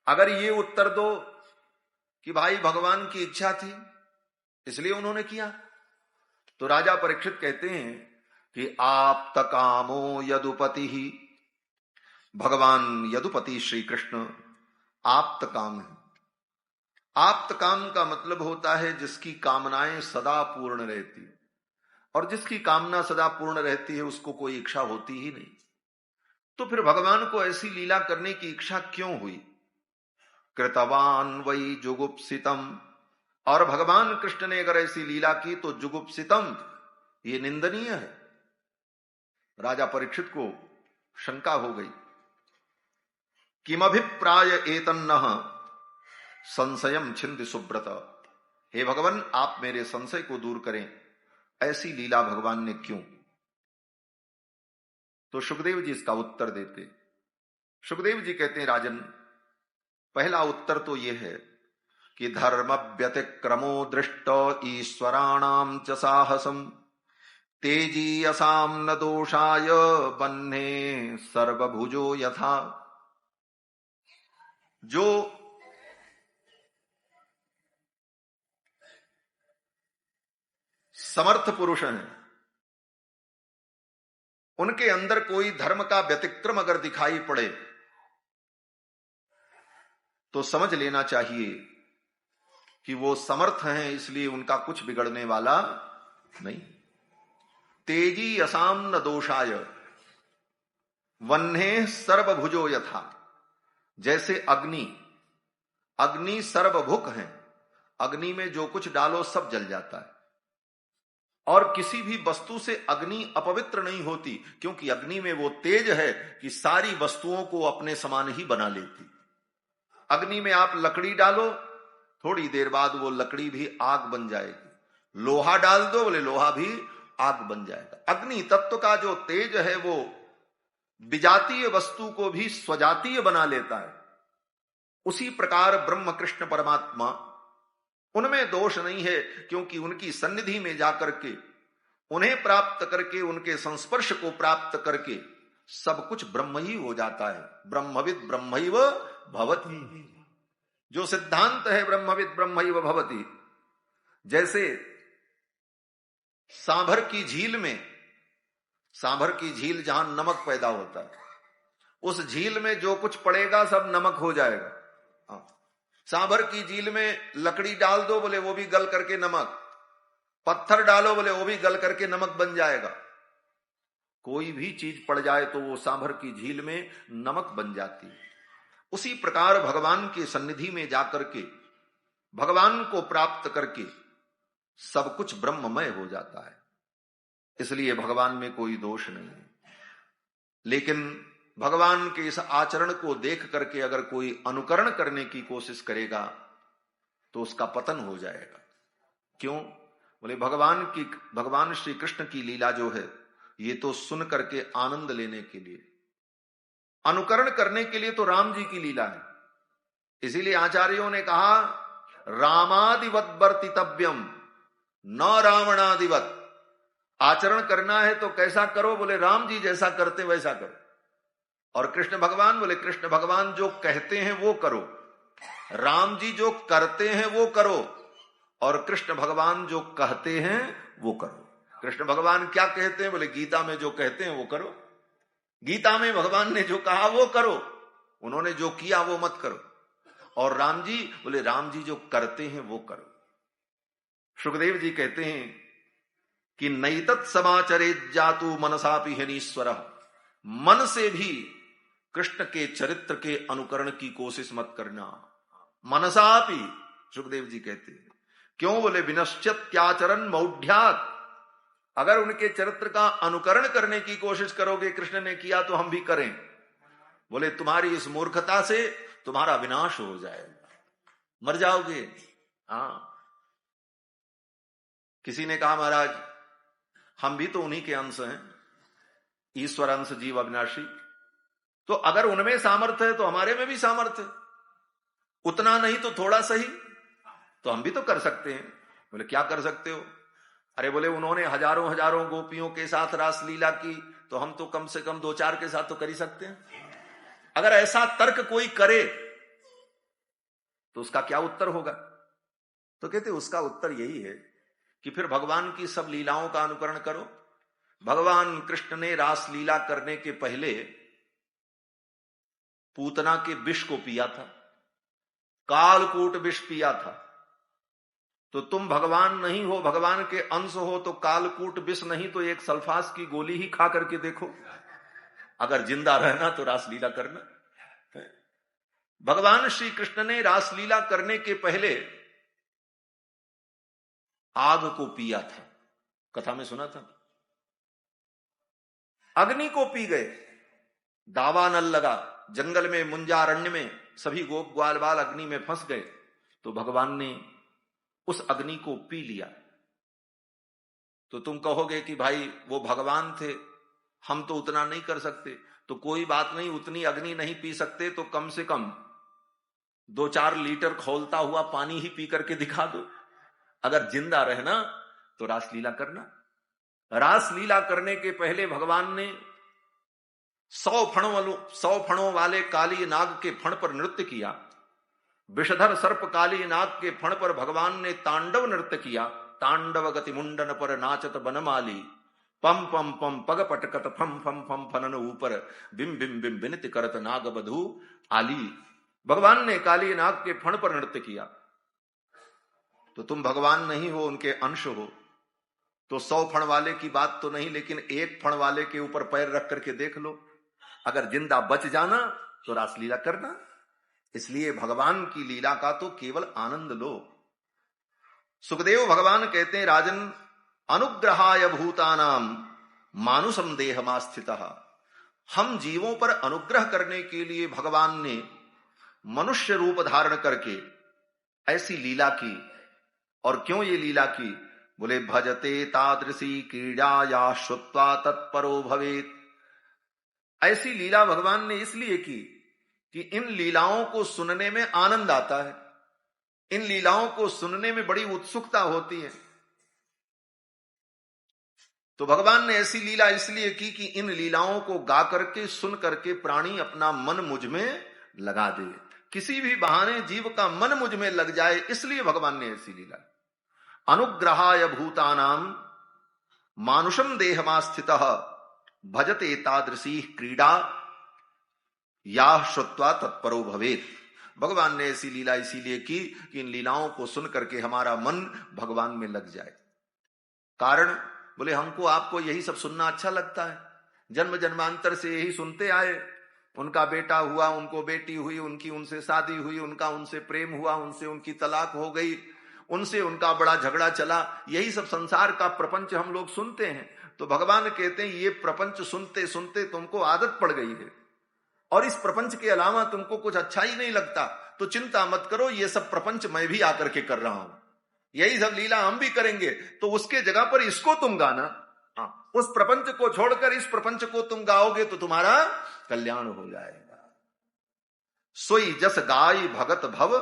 अगर ये उत्तर दो कि भाई भगवान की इच्छा थी इसलिए उन्होंने किया, तो राजा परीक्षित कहते हैं कि आप्त कामो यदुपति ही। भगवान यदुपति श्री कृष्ण आप्त काम है। आप्त काम का मतलब होता है जिसकी कामनाएं सदा पूर्ण रहती है, और जिसकी कामना सदा पूर्ण रहती है उसको कोई इच्छा होती ही नहीं। तो फिर भगवान को ऐसी लीला करने की इच्छा क्यों हुई? कृतवान वै जुगुप्सितम। और भगवान कृष्ण ने अगर ऐसी लीला की तो जुगुप्सितम, ये निंदनीय है। राजा परीक्षित को शंका हो गई। किमभिप्राय एतन्नः संशयम छिंद सुब्रत। हे भगवान, आप मेरे संशय को दूर करें, ऐसी लीला भगवान ने क्यों? तो सुखदेव जी इसका उत्तर देते। सुखदेव जी कहते हैं, राजन, पहला उत्तर तो यह है कि धर्म व्यतिक्रमो दृष्ट ईश्वराणाम च साहसम तेजीयसाम न दोषाय बन्हे सर्वभुजो यथा। जो समर्थ पुरुष हैं, उनके अंदर कोई धर्म का व्यतिक्रम अगर दिखाई पड़े तो समझ लेना चाहिए कि वो समर्थ हैं, इसलिए उनका कुछ बिगड़ने वाला नहीं। तेजी असाम न दोषाय वन्हे सर्वभुजो यथा। जैसे अग्नि सर्वभुक है, अग्नि में जो कुछ डालो सब जल जाता है, और किसी भी वस्तु से अग्नि अपवित्र नहीं होती, क्योंकि अग्नि में वो तेज है कि सारी वस्तुओं को अपने समान ही बना लेती। अग्नि में आप लकड़ी डालो थोड़ी देर बाद वो लकड़ी भी आग बन जाएगी। लोहा डाल दो, बोले लोहा भी आग बन जाएगा। अग्नि तत्व का जो तेज है वो विजातीय वस्तु को भी स्वजातीय बना लेता है। उसी प्रकार ब्रह्म कृष्ण परमात्मा, उनमें दोष नहीं है, क्योंकि उनकी सन्निधि में जाकर के, उन्हें प्राप्त करके, उनके संस्पर्श को प्राप्त करके सब कुछ ब्रह्म ही हो जाता है। ब्रह्मविद ब्रह्मैव भवति, जो सिद्धांत है ब्रह्मविद ब्रह्मैव भवति। जैसे सांभर की झील में, सांभर की झील जहां नमक पैदा होता है, उस झील में जो कुछ पड़ेगा सब नमक हो जाएगा। सांभर की झील में लकड़ी डाल दो, बोले वो भी गल करके नमक, पत्थर डालो, बोले वो भी गल करके नमक बन जाएगा। कोई भी चीज पड़ जाए तो वो सांभर की झील में नमक बन जाती है। उसी प्रकार भगवान की सन्निधि में जाकर के, भगवान को प्राप्त करके सब कुछ ब्रह्ममय हो जाता है। इसलिए भगवान में कोई दोष नहीं है। लेकिन भगवान के इस आचरण को देख करके अगर कोई अनुकरण करने की कोशिश करेगा तो उसका पतन हो जाएगा। क्यों? बोले भगवान श्री कृष्ण की लीला जो है ये तो सुन करके आनंद लेने के लिए, अनुकरण करने के लिए तो राम जी की लीला है। इसीलिए आचार्यों ने कहा रामादिवत वर्तितव्यम न रावणादिवत। आचरण करना है तो कैसा करो? बोले राम जी जैसा करते वैसा करो। और कृष्ण भगवान, बोले कृष्ण भगवान जो कहते हैं वो करो, राम जी जो करते हैं वो करो, और कृष्ण भगवान जो कहते हैं वो करो। कृष्ण भगवान क्या कहते हैं? बोले गीता में जो कहते हैं वो करो। गीता में भगवान ने जो कहा वो करो, उन्होंने जो किया वो मत करो। और राम जी, बोले राम जी जो करते हैं वो करो। सुखदेव जी कहते हैं कि नैतत् समाचरेत् जातु मनसापि हनीश्वर। मन से भी कृष्ण के चरित्र के अनुकरण की कोशिश मत करना। मनसापि, सुखदेव जी कहते हैं। क्यों? बोले विनश्चित्याचरण मौढ़्यात्। अगर उनके चरित्र का अनुकरण करने की कोशिश करोगे, कृष्ण ने किया तो हम भी करें, बोले तुम्हारी इस मूर्खता से तुम्हारा विनाश हो जाएगा, मर जाओगे। हाँ, किसी ने कहा महाराज हम भी तो उन्हीं के अंश हैं, ईश्वर अंश जीव अविनाशी, तो अगर उनमें सामर्थ्य है तो हमारे में भी सामर्थ्य है, उतना नहीं तो थोड़ा सही तो हम भी तो कर सकते हैं। बोले क्या कर सकते हो? अरे बोले उन्होंने हजारों हजारों गोपियों के साथ रासलीला की, तो हम तो कम से कम 2-4 के साथ तो कर ही सकते हैं। अगर ऐसा तर्क कोई करे तो उसका क्या उत्तर होगा? तो कहते उसका उत्तर यही है कि फिर भगवान की सब लीलाओं का अनुकरण करो। भगवान कृष्ण ने रासलीला करने के पहले पूतना के विष को पिया था, कालकूट विष पिया था। तो तुम भगवान नहीं हो, भगवान के अंश हो, तो कालकूट विष नहीं तो एक सल्फास की गोली ही खा करके देखो। अगर जिंदा रहना तो रासलीला करना। भगवान श्री कृष्ण ने रासलीला करने के पहले आग को पिया था, कथा में सुना था। अग्नि को पी गए, दावानल लगा, जंगल में मुंजारण्य में सभी गोप ग्वाल बाल अग्नि में फंस गए, तो भगवान ने उस अग्नि को पी लिया। तो तुम कहोगे कि भाई वो भगवान थे, हम तो उतना नहीं कर सकते। तो कोई बात नहीं, उतनी अग्नि नहीं पी सकते तो कम से कम 2-4 लीटर खौलता हुआ पानी ही पी करके दिखा दो। अगर जिंदा रहना तो रासलीला करना। रासलीला करने के पहले भगवान ने 100 फणों वाले काली नाग के फण पर नृत्य किया। विषधर सर्प काली नाग के फण पर भगवान ने तांडव नृत्य किया। तांडव गति मुंडन पर नाचत बनमाली, पम पम पम पग पटकत फम फम फम फनन ऊपर, बिम बिम बिम बिनति करत नाग बधू आली। भगवान ने काली नाग के फण पर नृत्य किया। तो तुम भगवान नहीं हो, उनके अंश हो, तो 100 फण वाले की बात तो नहीं, लेकिन एक फण वाले के ऊपर पैर रख करके देख लो। अगर जिंदा बच जाना तो रासलीला करना। इसलिए भगवान की लीला का तो केवल आनंद लो। सुखदेव भगवान कहते हैं राजन अनुग्रहाय भूतानाम मानुषम देहमास्थितः। हम जीवों पर अनुग्रह करने के लिए भगवान ने मनुष्य रूप धारण करके ऐसी लीला की। और क्यों ये लीला की? बोले भजते तादृशी क्रीड़ा या श्रुत्वा तत्परो भवेत। ऐसी लीला भगवान ने इसलिए की कि इन लीलाओं को सुनने में आनंद आता है, इन लीलाओं को सुनने में बड़ी उत्सुकता होती है। तो भगवान ने ऐसी लीला इसलिए की कि इन लीलाओं को गा करके सुन करके प्राणी अपना मन मुझ में लगा दे। किसी भी बहाने जीव का मन मुझ में लग जाए, इसलिए भगवान ने ऐसी लीला। अनुग्रहाय भूतानाम मानुषम देहमास्थितः भजते तादृशी क्रीड़ा या श्रुत्वा तत्परो भवेत। भगवान ने ऐसी लीला इसीलिए की कि इन लीलाओं को सुन करके हमारा मन भगवान में लग जाए। कारण बोले हमको आपको यही सब सुनना अच्छा लगता है, जन्म जन्मांतर से यही सुनते आए। उनका बेटा हुआ, उनको बेटी हुई, उनकी उनसे शादी हुई, उनका उनसे प्रेम हुआ, उनसे उनकी तलाक हो गई, उनसे उनका बड़ा झगड़ा चला, यही सब संसार का प्रपंच हम लोग सुनते हैं। तो भगवान कहते हैं ये प्रपंच सुनते सुनते तुमको आदत पड़ गई है और इस प्रपंच के अलावा तुमको कुछ अच्छा ही नहीं लगता, तो चिंता मत करो, ये सब प्रपंच मैं भी आकर के कर रहा हूं, यही सब लीला हम भी करेंगे, तो उसके जगह पर इसको तुम गाना। उस प्रपंच को छोड़कर इस प्रपंच को तुम गाओगे तो तुम्हारा कल्याण हो जाएगा। सोई जस गाय भगत भव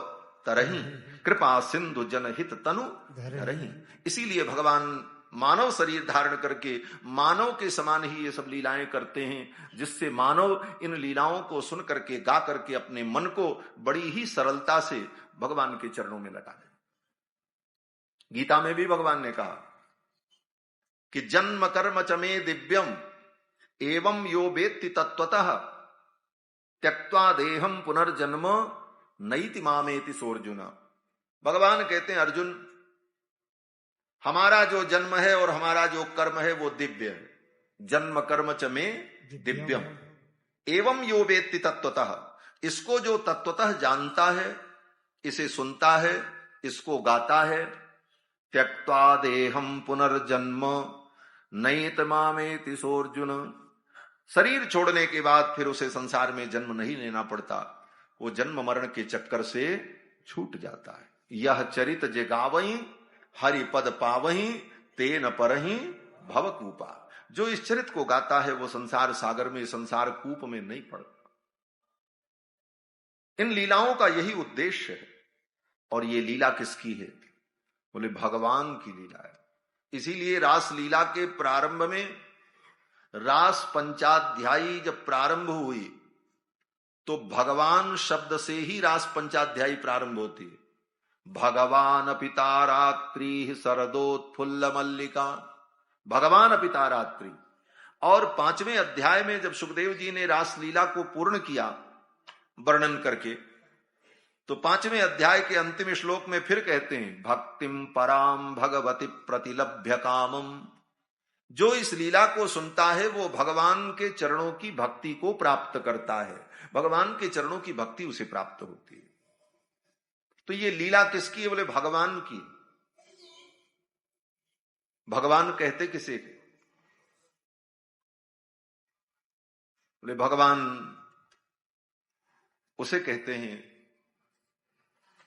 तरही कृपा सिंधु जनहित तनु धरही। इसीलिए भगवान मानव शरीर धारण करके मानव के समान ही ये सब लीलाएं करते हैं, जिससे मानव इन लीलाओं को सुन करके गा करके अपने मन को बड़ी ही सरलता से भगवान के चरणों में लगा दे। गीता में भी भगवान ने कहा कि जन्म कर्म च मे दिव्यम एवं यो वेत्ति तत्वतः त्यक्त्वा देहम पुनर्जन्म नैति मामेति सोर्जुन। भगवान कहते हैं अर्जुन, हमारा जो जन्म है और हमारा जो कर्म है वो दिव्य है। जन्म कर्म च मे दिव्यम एवं यो वेत्ति तत्वतः, इसको जो तत्वतः जानता है, इसे सुनता है, इसको गाता है, त्यक्त्वा देहम पुनर्जन्म नैत मामेति सोर्जुन, शरीर छोड़ने के बाद फिर उसे संसार में जन्म नहीं लेना पड़ता, वो जन्म मरण के चक्कर से छूट जाता है। यह चरित जे गावहीं हरि पद पावहीं तेन परहीं भवकूपा। जो इस चरित को गाता है वो संसार सागर में, संसार कूप में नहीं पड़ता। इन लीलाओं का यही उद्देश्य है। और ये लीला किसकी है? बोले भगवान की लीला है। इसीलिए रास लीला के प्रारंभ में रास पंचाध्यायी जब प्रारंभ हुई तो भगवान शब्द से ही रास पंचाध्यायी प्रारंभ होती है। भगवान पिता रात्रि शरदोत्फुल्ल मल्लिका, भगवान पिता रात्रि। और 5वें अध्याय में जब सुखदेव जी ने रास लीला को पूर्ण किया वर्णन करके, तो 5वें अध्याय के अंतिम श्लोक में फिर कहते हैं भक्तिम पराम भगवती प्रतिलभ्य कामम। जो इस लीला को सुनता है वो भगवान के चरणों की भक्ति को प्राप्त करता है, भगवान के चरणों की भक्ति उसे प्राप्त होती है। तो ये लीला किसकी है? बोले भगवान की। भगवान कहते किसे? बोले भगवान उसे कहते हैं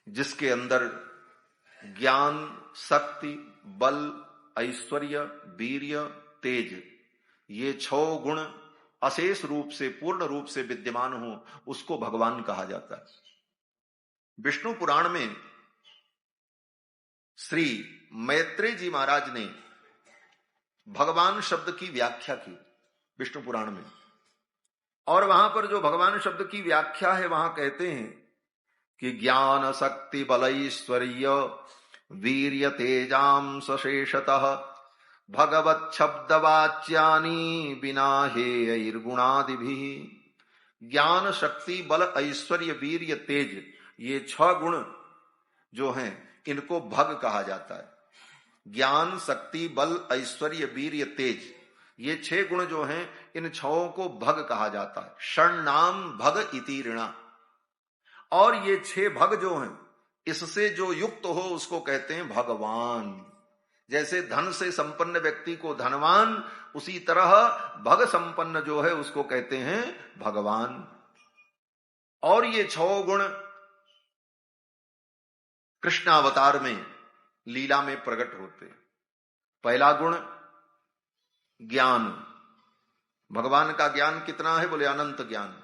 जिसके अंदर ज्ञान, शक्ति, बल, ऐश्वर्य, वीर्य, तेज, ये 6 गुण अशेष रूप से, पूर्ण रूप से विद्यमान हो, उसको भगवान कहा जाता है। विष्णु पुराण में श्री मैत्रेय जी महाराज ने भगवान शब्द की व्याख्या की विष्णु पुराण में। और वहां पर जो भगवान शब्द की व्याख्या है वहां कहते हैं कि ज्ञान, शक्ति, बल, ऐश्वर्य, वीर्य, तेजाम सशेषतः भगवत शब्द वाच्यानि बिना हेयर्गुणादिभिः। ज्ञान, शक्ति, बल, ऐश्वर्य, वीर्य, तेज, ये 6 गुण जो हैं इनको भग कहा जाता है। ज्ञान, शक्ति, बल, ऐश्वर्य, वीर्य, तेज, ये 6 गुण जो हैं इन 6 को भग कहा जाता है। षण्णाम भग इति ऋणा। और ये 6 भग जो हैं इससे जो युक्त हो उसको कहते हैं भगवान। जैसे धन से संपन्न व्यक्ति को धनवान, उसी तरह भग संपन्न जो है उसको कहते हैं भगवान। और ये 6 गुण कृष्ण अवतार में लीला में प्रकट होते हैं। पहला गुण ज्ञान। भगवान का ज्ञान कितना है? बोले अनंत ज्ञान।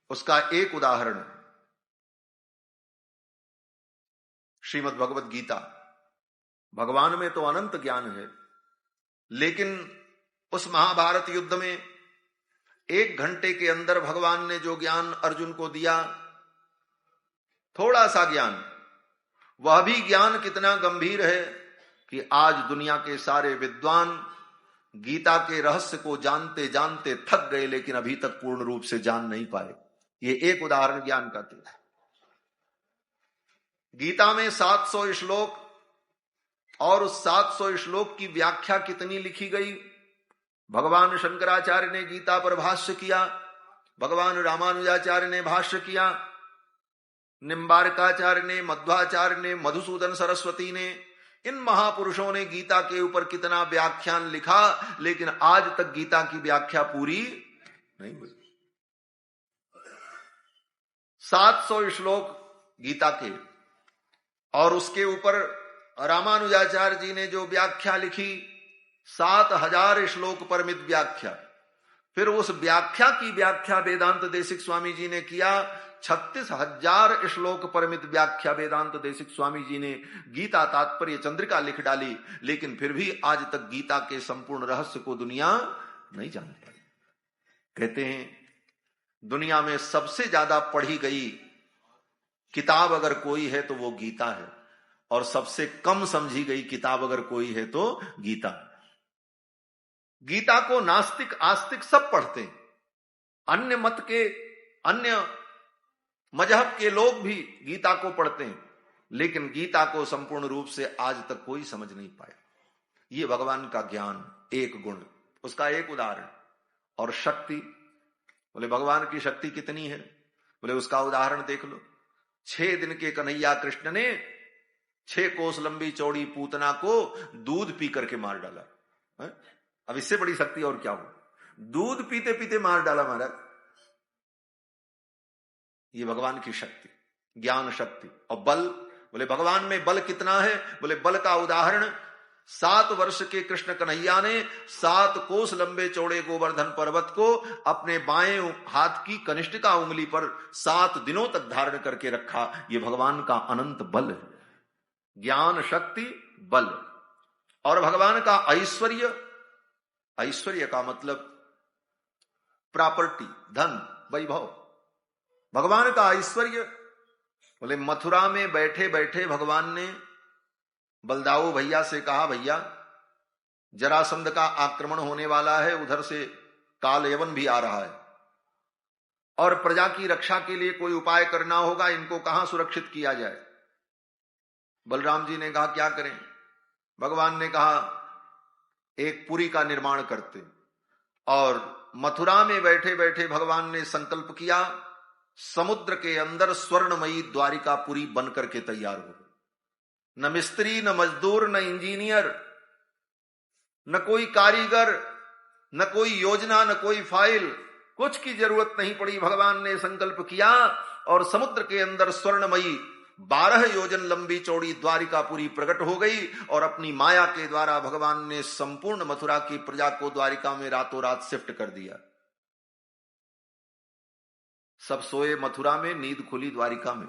उसका एक उदाहरण श्रीमद् भगवत गीता। भगवान में तो अनंत ज्ञान है, लेकिन उस महाभारत युद्ध में 1 घंटे के अंदर भगवान ने जो ज्ञान अर्जुन को दिया, थोड़ा सा ज्ञान, वह भी ज्ञान कितना गंभीर है कि आज दुनिया के सारे विद्वान गीता के रहस्य को जानते जानते थक गए, लेकिन अभी तक पूर्ण रूप से जान नहीं पाए। ये एक उदाहरण ज्ञान का था। गीता में 700 श्लोक, और उस 700 श्लोक की व्याख्या कितनी लिखी गई? भगवान शंकराचार्य ने गीता पर भाष्य किया, भगवान रामानुजाचार्य ने भाष्य किया, निम्बारकाचार्य ने, मध्वाचार्य ने, मधुसूदन सरस्वती ने, इन महापुरुषों ने गीता के ऊपर कितना व्याख्यान लिखा, लेकिन आज तक गीता की व्याख्या पूरी नहीं हुई। 700 श्लोक गीता के, और उसके ऊपर रामानुजाचार्य जी ने जो व्याख्या लिखी, 7000 श्लोक परमित व्याख्या। फिर उस व्याख्या की व्याख्या वेदांत देशिक स्वामी जी ने किया, 36,000 श्लोक परमित व्याख्या वेदांत देशिक स्वामी जी ने गीता तात्पर्य चंद्रिका लिख डाली, लेकिन फिर भी आज तक गीता के संपूर्ण रहस्य को दुनिया नहीं जानती। कहते हैं दुनिया में सबसे ज्यादा पढ़ी गई किताब अगर कोई है तो वो गीता है, और सबसे कम समझी गई किताब अगर कोई है तो गीता है। गीता को नास्तिक आस्तिक सब पढ़ते हैं, अन्य मत के, अन्य मजहब के लोग भी गीता को पढ़ते हैं, लेकिन गीता को संपूर्ण रूप से आज तक कोई समझ नहीं पाया। ये भगवान का ज्ञान, एक गुण, उसका एक उदाहरण। और शक्ति, बोले भगवान की शक्ति कितनी है? बोले उसका उदाहरण देख लो। 6 दिन के कन्हैया कृष्ण ने 6 कोस लंबी चौड़ी पूतना को दूध पी करके मार डाला है? अब इससे बड़ी शक्ति और क्या हो? दूध पीते पीते मार डाला महाराज। ये भगवान की शक्ति, ज्ञान शक्ति। और बल, बोले भगवान में बल कितना है? बोले बल का उदाहरण 7 वर्ष के कृष्ण कन्हैया ने 7 कोस लंबे चौड़े गोवर्धन पर्वत को अपने बाएं हाथ की कनिष्ठिका उंगली पर 7 दिनों तक धारण करके रखा। ये भगवान का अनंत बल है, ज्ञान शक्ति बल। और भगवान का ऐश्वर्य, ऐश्वर्य का मतलब प्रॉपर्टी, धन, वैभव। भगवान का ऐश्वर्य, बोले मथुरा में बैठे बैठे भगवान ने बलदाऊ भैया से कहा, भैया जरासंध का आक्रमण होने वाला है, उधर से काल यवन भी आ रहा है, और प्रजा की रक्षा के लिए कोई उपाय करना होगा, इनको कहां सुरक्षित किया जाए? बलराम जी ने कहा क्या करें? भगवान ने कहा एक पुरी का निर्माण करते। और मथुरा में बैठे बैठे भगवान ने संकल्प किया, समुद्र के अंदर स्वर्णमयी द्वारिकापुरी बन करके तैयार हो। न मिस्त्री, न मजदूर, न इंजीनियर, न कोई कारीगर, न कोई योजना, न कोई फाइल, कुछ की जरूरत नहीं पड़ी। भगवान ने संकल्प किया और समुद्र के अंदर स्वर्णमयी 12 योजन लंबी चौड़ी द्वारिकापुरी प्रकट हो गई। और अपनी माया के द्वारा भगवान ने संपूर्ण मथुरा की प्रजा को द्वारिका में रातों रात शिफ्ट कर दिया। सब सोए मथुरा में, नींद खुली द्वारिका में।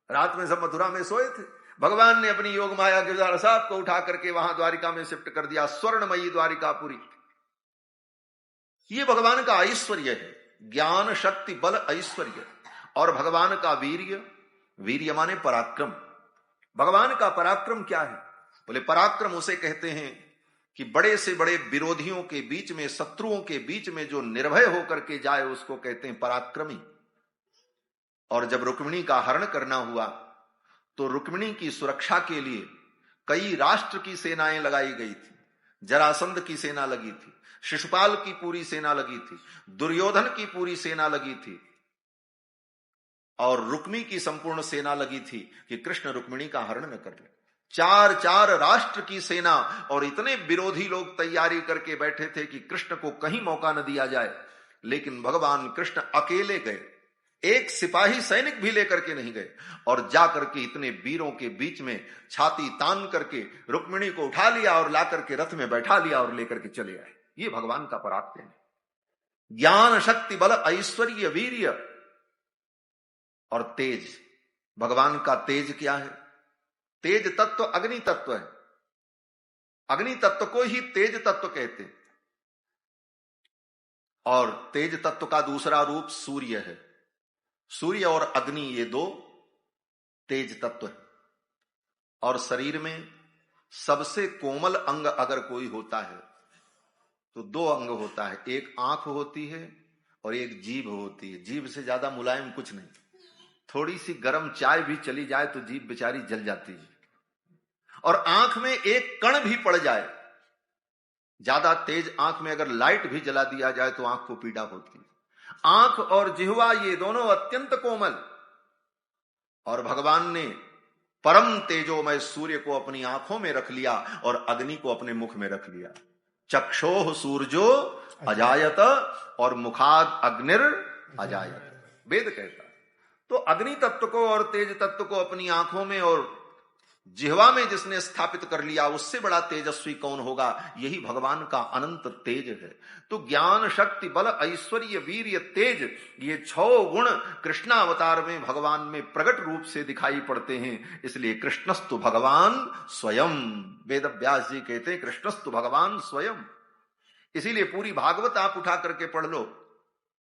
रात में सब मथुरा में सोए थे, भगवान ने अपनी योग माया के द्वारा सबको उठा करके वहां द्वारिका में शिफ्ट कर दिया, स्वर्णमयी द्वारिकापुरी। ये भगवान का ऐश्वर्य है, ज्ञान शक्ति बल ऐश्वर्य। और भगवान का वीर्य, वीर्य माने पराक्रम। भगवान का पराक्रम क्या है? बोले पराक्रम उसे कहते हैं कि बड़े से बड़े विरोधियों के बीच में, शत्रुओं के बीच में जो निर्भय होकर के जाए, उसको कहते हैं पराक्रमी। और जब रुक्मिणी का हरण करना हुआ तो रुक्मिणी की सुरक्षा के लिए कई राष्ट्र की सेनाएं लगाई गई थी। जरासंध की सेना लगी थी, शिशुपाल की पूरी सेना लगी थी, दुर्योधन की पूरी सेना लगी थी, और रुक्मी की संपूर्ण सेना लगी थी कि कृष्ण रुक्मिणी का हरण न कर ले। 4 राष्ट्र की सेना, और इतने विरोधी लोग तैयारी करके बैठे थे कि कृष्ण को कहीं मौका न दिया जाए। लेकिन भगवान कृष्ण अकेले गए, एक सिपाही सैनिक भी लेकर के नहीं गए, और जाकर के इतने वीरों के बीच में छाती तान करके रुक्मिणी को उठा लिया और ला करके रथ में बैठा लिया और लेकर के चले आए। ये भगवान का पराक्रम है। ज्ञान, शक्ति, बल, ऐश्वर्य, वीर्य और तेज। भगवान का तेज क्या है? तेज तत्व अग्नि तत्व है। अग्नि तत्व को ही तेज तत्व कहते हैं। और तेज तत्व का दूसरा रूप सूर्य है। सूर्य और अग्नि ये दो तेज तत्व है। और शरीर में सबसे कोमल अंग अगर कोई होता है तो दो अंग होता है, एक आंख होती है और एक जीभ होती है। जीभ से ज्यादा मुलायम कुछ नहीं। थोड़ी सी गर्म चाय भी चली जाए तो जीभ बेचारी जल जाती है। और आंख में एक कण भी पड़ जाए, ज्यादा तेज आंख में अगर लाइट भी जला दिया जाए तो आंख को पीड़ा होती है। आंख और जिह्वा ये दोनों अत्यंत कोमल। और भगवान ने परम तेजोमय सूर्य को अपनी आंखों में रख लिया और अग्नि को अपने मुख में रख लिया। चक्षोह सूर्यो अजायत और मुखाद अग्निर अजायत, वेद कहता। तो अग्नि तत्व को और तेज तत्व को अपनी आंखों में और जिह्वा में जिसने स्थापित कर लिया, उससे बड़ा तेजस्वी कौन होगा? यही भगवान का अनंत तेज है। तो ज्ञान, शक्ति, बल, ऐश्वर्य, वीर्य, तेज, ये 6 गुण कृष्णावतार में भगवान में प्रकट रूप से दिखाई पड़ते हैं। इसलिए कृष्णस्तु भगवान स्वयं, वेद व्यास जी कहते हैं कृष्णस्तु भगवान स्वयं। इसीलिए पूरी भागवत आप उठा करके पढ़ लो।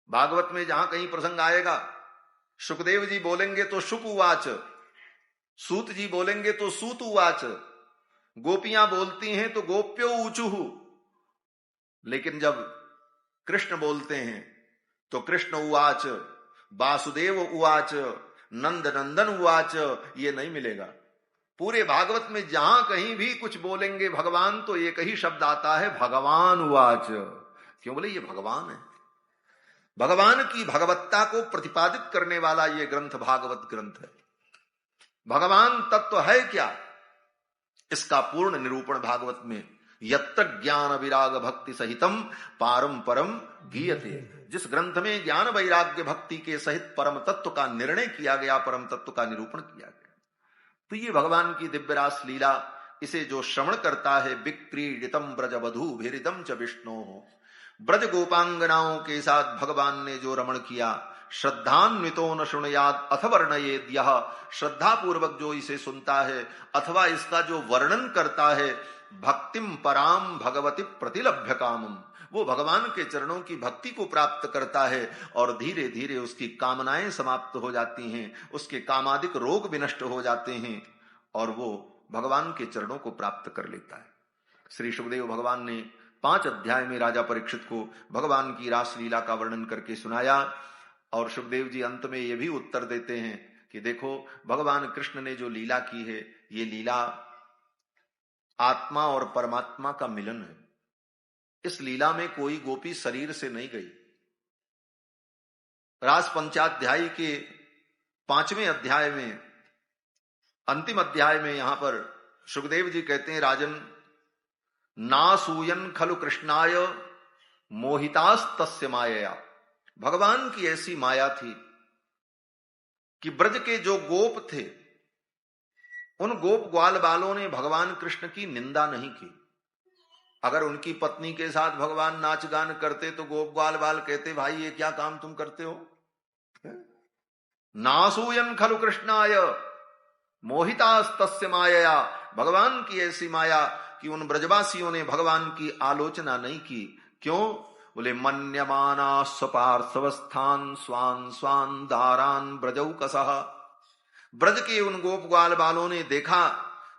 भागवत में जहां कहीं प्रसंग आएगा, सुखदेव जी बोलेंगे तो शुक उवाच, सूत जी बोलेंगे तो सूत उवाच, गोपियां बोलती हैं तो गोप्यो ऊचुहु। लेकिन जब कृष्ण बोलते हैं तो कृष्ण उवाच, वासुदेव उवाच, नंद नंदन उवाच, ये नहीं मिलेगा। पूरे भागवत में जहां कहीं भी कुछ बोलेंगे भगवान तो एक ही शब्द आता है, भगवान उवाच। क्यों? बोले ये भगवान है। भगवान की भगवत्ता को प्रतिपादित करने वाला ये ग्रंथ भागवत ग्रंथ है। भगवान तत्व है क्या, इसका पूर्ण निरूपण भागवत में यत्त ज्ञान विराग भक्ति सहितम पारम परम गीयते, जिस ग्रंथ में ज्ञान वैराग्य भक्ति के सहित परम तत्व का निर्णय किया गया, परम तत्व का निरूपण किया गया। तो ये भगवान की दिव्य रास लीला, इसे जो श्रवण करता है, विक्रीडितम ब्रज वधू भेरितम च विष्णु, ब्रज गोपांगनाओं के साथ भगवान ने जो रमण किया, श्रद्धान्वितो न शुणयाद अथ वर्णयेद, यह श्रद्धा पूर्वक जो इसे सुनता है अथवा इसका जो वर्णन करता है, भक्तिम पराम भगवती प्रतिलभ्य कामम, वो भगवान के चरणों की भक्ति को प्राप्त करता है और धीरे धीरे उसकी कामनाएं समाप्त हो जाती हैं, उसके कामादिक रोग विनष्ट हो जाते हैं और वो भगवान के चरणों को प्राप्त कर लेता है। श्री सुखदेव भगवान ने 5 अध्याय में राजा परीक्षित को भगवान की रासलीला का वर्णन करके सुनाया। और सुखदेव जी अंत में ये भी उत्तर देते हैं कि देखो, भगवान कृष्ण ने जो लीला की है, ये लीला आत्मा और परमात्मा का मिलन है। इस लीला में कोई गोपी शरीर से नहीं गई। रास पंचाध्यायी के 5वें अध्याय में, अंतिम अध्याय में, यहां पर सुखदेव जी कहते हैं, राजन नासूयन खलु कृष्णाय मोहितास्तस्य मायया। भगवान की ऐसी माया थी कि ब्रज के जो गोप थे, उन गोप ग्वाल बालों ने भगवान कृष्ण की निंदा नहीं की। अगर उनकी पत्नी के साथ भगवान नाच गान करते तो गोप ग्वाल बाल कहते, भाई ये क्या काम तुम करते हो? नासूयन खलु कृष्णाय मोहितास्तस्य मायया। भगवान की ऐसी माया कि उन ब्रजवासियों ने भगवान की आलोचना नहीं की। क्यों? बोले मन्यमाना स्वपार्श्वस्थान स्वान स्वान दारान ब्रजौकसः। ब्रज के उन गोप ग्वाल बालों ने देखा,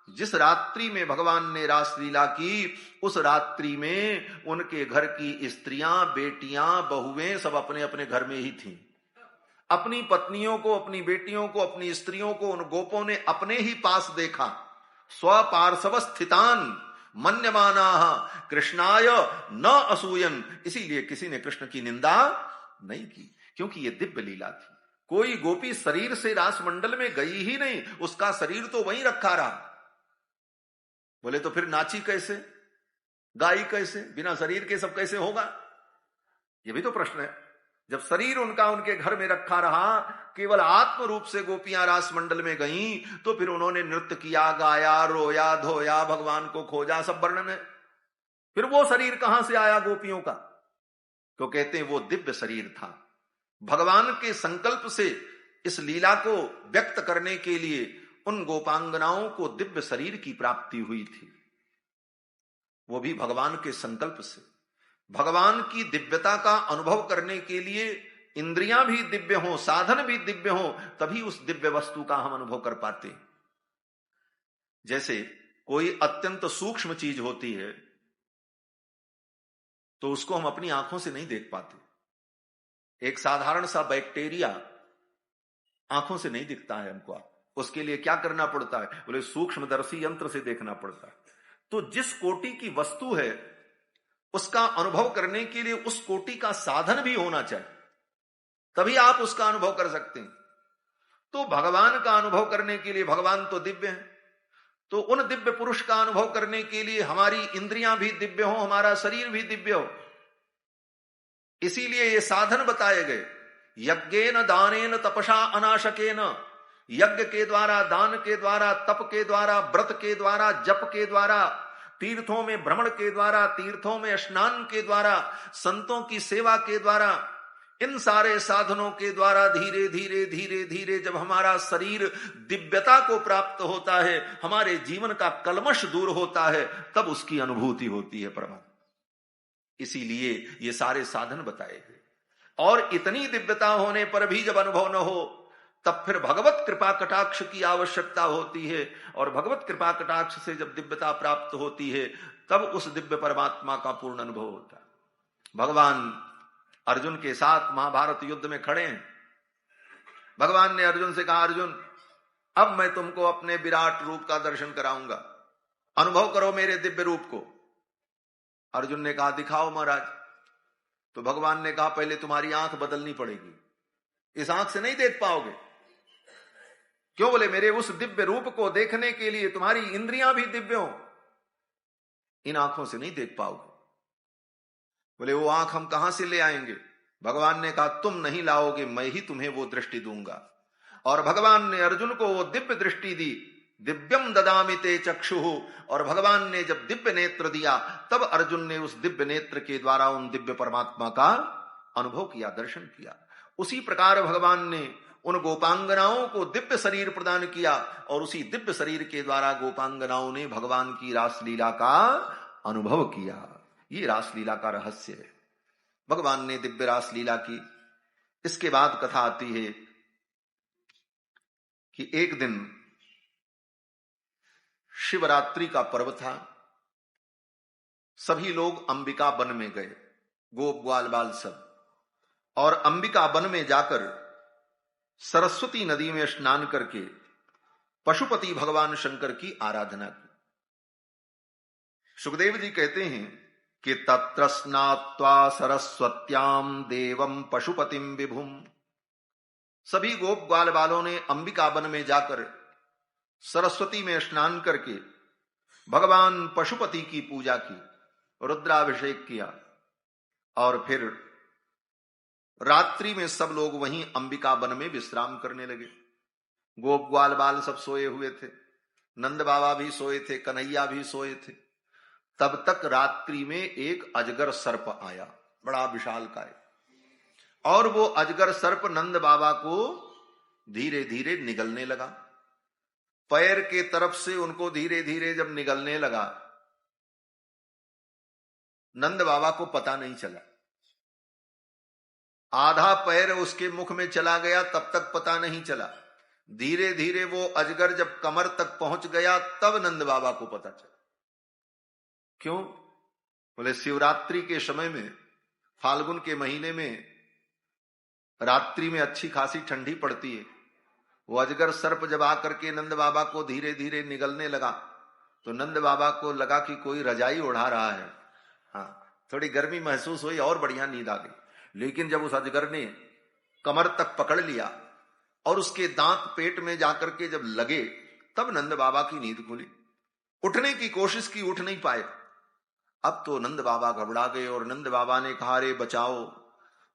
जिस रात्रि में भगवान ने रासलीला की, उस रात्रि में उनके घर की स्त्रियां, बेटियां, बहुएं सब अपने अपने घर में ही थीं। अपनी पत्नियों को, अपनी बेटियों को, अपनी स्त्रियों को उन गोपों ने अपने ही पास देखा। स्वपार्श्व स्थितान मन्यमाना कृष्णाय न असूयन। इसीलिए किसी ने कृष्ण की निंदा नहीं की, क्योंकि ये दिव्य लीला थी। कोई गोपी शरीर से रास मंडल में गई ही नहीं, उसका शरीर तो वहीं रखा रहा। बोले तो फिर नाची कैसे, गाई कैसे, बिना शरीर के सब कैसे होगा? ये भी तो प्रश्न है। जब शरीर उनका उनके घर में रखा रहा, केवल आत्म रूप से गोपियां रास मंडल में गईं, तो फिर उन्होंने नृत्य किया, गाया, रोया, धोया, भगवान को खोजा, सब वर्णन है। फिर वो शरीर कहां से आया गोपियों का? तो कहते हैं वो दिव्य शरीर था। भगवान के संकल्प से इस लीला को व्यक्त करने के लिए उन गोपांगनाओं को दिव्य शरीर की प्राप्ति हुई थी, वो भी भगवान के संकल्प से। भगवान की दिव्यता का अनुभव करने के लिए इंद्रियां भी दिव्य हों, साधन भी दिव्य हों, तभी उस दिव्य वस्तु का हम अनुभव कर पाते हैं। जैसे कोई अत्यंत सूक्ष्म चीज होती है तो उसको हम अपनी आंखों से नहीं देख पाते। एक साधारण सा बैक्टीरिया आंखों से नहीं दिखता है हमको, उसके लिए क्या करना पड़ता है? बोले सूक्ष्मदर्शी यंत्र से देखना पड़ता है। तो जिस कोटि की वस्तु है उसका अनुभव करने के लिए उस कोटि का साधन भी होना चाहिए, तभी आप उसका अनुभव कर सकते हैं। तो भगवान का अनुभव करने के लिए, भगवान तो दिव्य हैं, तो उन दिव्य पुरुष का अनुभव करने के लिए हमारी इंद्रियां भी दिव्य हो, हमारा शरीर भी दिव्य हो। इसीलिए ये साधन बताए गए। यज्ञेन दानेन तपसा अनाशकेन, यज्ञ के द्वारा, दान के द्वारा, तप के द्वारा, व्रत के द्वारा, जप के द्वारा, तीर्थों में भ्रमण के द्वारा, तीर्थों में स्नान के द्वारा, संतों की सेवा के द्वारा, इन सारे साधनों के द्वारा धीरे धीरे धीरे धीरे जब हमारा शरीर दिव्यता को प्राप्त होता है, हमारे जीवन का कलमश दूर होता है, तब उसकी अनुभूति होती है परमात्मा। इसीलिए ये सारे साधन बताए गए। और इतनी दिव्यता होने पर भी जब अनुभव न हो, तब फिर भगवत कृपा कटाक्ष की आवश्यकता होती है। और भगवत कृपा कटाक्ष से जब दिव्यता प्राप्त होती है, तब उस दिव्य परमात्मा का पूर्ण अनुभव होता है। भगवान अर्जुन के साथ महाभारत युद्ध में खड़े हैं। भगवान ने अर्जुन से कहा, अर्जुन अब मैं तुमको अपने विराट रूप का दर्शन कराऊंगा, अनुभव करो मेरे दिव्य रूप को। अर्जुन ने कहा, दिखाओ महाराज। तो भगवान ने कहा, पहले तुम्हारी आंख बदलनी पड़ेगी, इस आंख से नहीं देख पाओगे। क्यों? बोले मेरे उस दिव्य रूप को देखने के लिए तुम्हारी इंद्रियां भी दिव्य हो, इन आंखों से नहीं देख पाओगे। बोले वो आंख हम कहां से ले आएंगे? भगवान ने कहा, तुम नहीं लाओगे, मैं ही तुम्हें वो दृष्टि दूंगा। और भगवान ने अर्जुन को वो दिव्य दृष्टि दी। दिव्यम ददामि ते चक्षुः। और भगवान ने जब दिव्य नेत्र दिया, तब अर्जुन ने उस दिव्य नेत्र के द्वारा उन दिव्य परमात्मा का अनुभव किया, दर्शन किया। उसी प्रकार भगवान ने उन गोपांगनाओं को दिव्य शरीर प्रदान किया, और उसी दिव्य शरीर के द्वारा गोपांगनाओं ने भगवान की रासलीला का अनुभव किया। ये रासलीला का रहस्य है। भगवान ने दिव्य रासलीला की। इसके बाद कथा आती है कि एक दिन शिवरात्रि का पर्व था। सभी लोग अंबिका वन में गए, गोप ग्वाल बाल सब, और अंबिका वन में जाकर सरस्वती नदी में स्नान करके पशुपति भगवान शंकर की आराधना की। सुखदेव जी कहते हैं कि तत्र स्नात्वा सरस्वत्याम देवम पशुपतिम विभुम। सभी गोप ग्वाल बालों ने अंबिका वन में जाकर सरस्वती में स्नान करके भगवान पशुपति की पूजा की, रुद्राभिषेक किया, और फिर रात्रि में सब लोग वहीं अंबिका वन में विश्राम करने लगे। गोप ग्वाल बाल सब सोए हुए थे, नंद बाबा भी सोए थे, कन्हैया भी सोए थे। तब तक रात्रि में एक अजगर सर्प आया, बड़ा विशालकाय, और वो अजगर सर्प नंद बाबा को धीरे धीरे निगलने लगा। पैर के तरफ से उनको धीरे धीरे जब निगलने लगा, नंद बाबा को पता नहीं चला। आधा पैर उसके मुख में चला गया, तब तक पता नहीं चला। धीरे धीरे वो अजगर जब कमर तक पहुंच गया, तब नंद बाबा को पता चला। क्यों? बोले शिवरात्रि के समय में, फाल्गुन के महीने में रात्रि में अच्छी खासी ठंडी पड़ती है। वो अजगर सर्प जब आकर के नंद बाबा को धीरे धीरे निगलने लगा, तो नंद बाबा को लगा कि कोई रजाई उड़ा रहा है। हाँ, थोड़ी गर्मी महसूस हुई और बढ़िया नींद आ गई। लेकिन जब उस अजगर ने कमर तक पकड़ लिया और उसके दांत पेट में जाकर के जब लगे, तब नंद बाबा की नींद खुली। उठने की कोशिश की, उठ नहीं पाए। अब तो नंद बाबा घबरा गए और नंद बाबा ने कहा, रे बचाओ,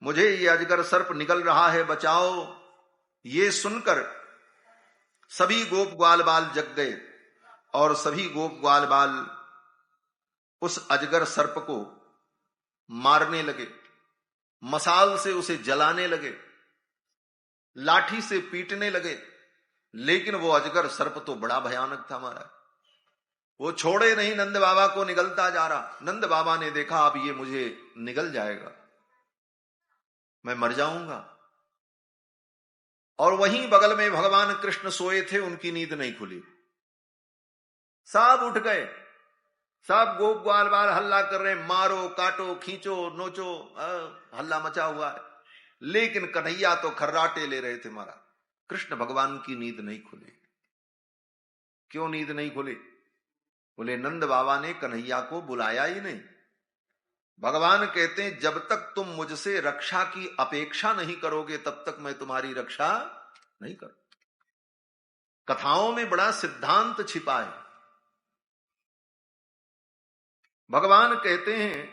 मुझे ये अजगर सर्प निगल रहा है, बचाओ। ये सुनकर सभी गोप ग्वाल बाल जग गए और सभी गोप ग्वाल बाल उस अजगर सर्प को मारने लगे, मसाल से उसे जलाने लगे, लाठी से पीटने लगे। लेकिन वो अजगर सर्प तो बड़ा भयानक था हमारा, वो छोड़े नहीं, नंद बाबा को निगलता जा रहा। नंद बाबा ने देखा अब ये मुझे निगल जाएगा, मैं मर जाऊंगा। और वहीं बगल में भगवान कृष्ण सोए थे, उनकी नींद नहीं खुली। सब उठ गए, सब गोप ग्वाल बाल हल्ला कर रहे, मारो काटो खींचो नोचो, हल्ला मचा हुआ है। लेकिन कन्हैया तो खर्राटे ले रहे थे महाराज। कृष्ण भगवान की नींद नहीं खुली। क्यों नींद नहीं खुली? बोले नंद बाबा ने कन्हैया को बुलाया ही नहीं। भगवान कहते हैं जब तक तुम मुझसे रक्षा की अपेक्षा नहीं करोगे तब तक मैं तुम्हारी रक्षा नहीं करूं। कथाओं में बड़ा सिद्धांत छिपा है। भगवान कहते हैं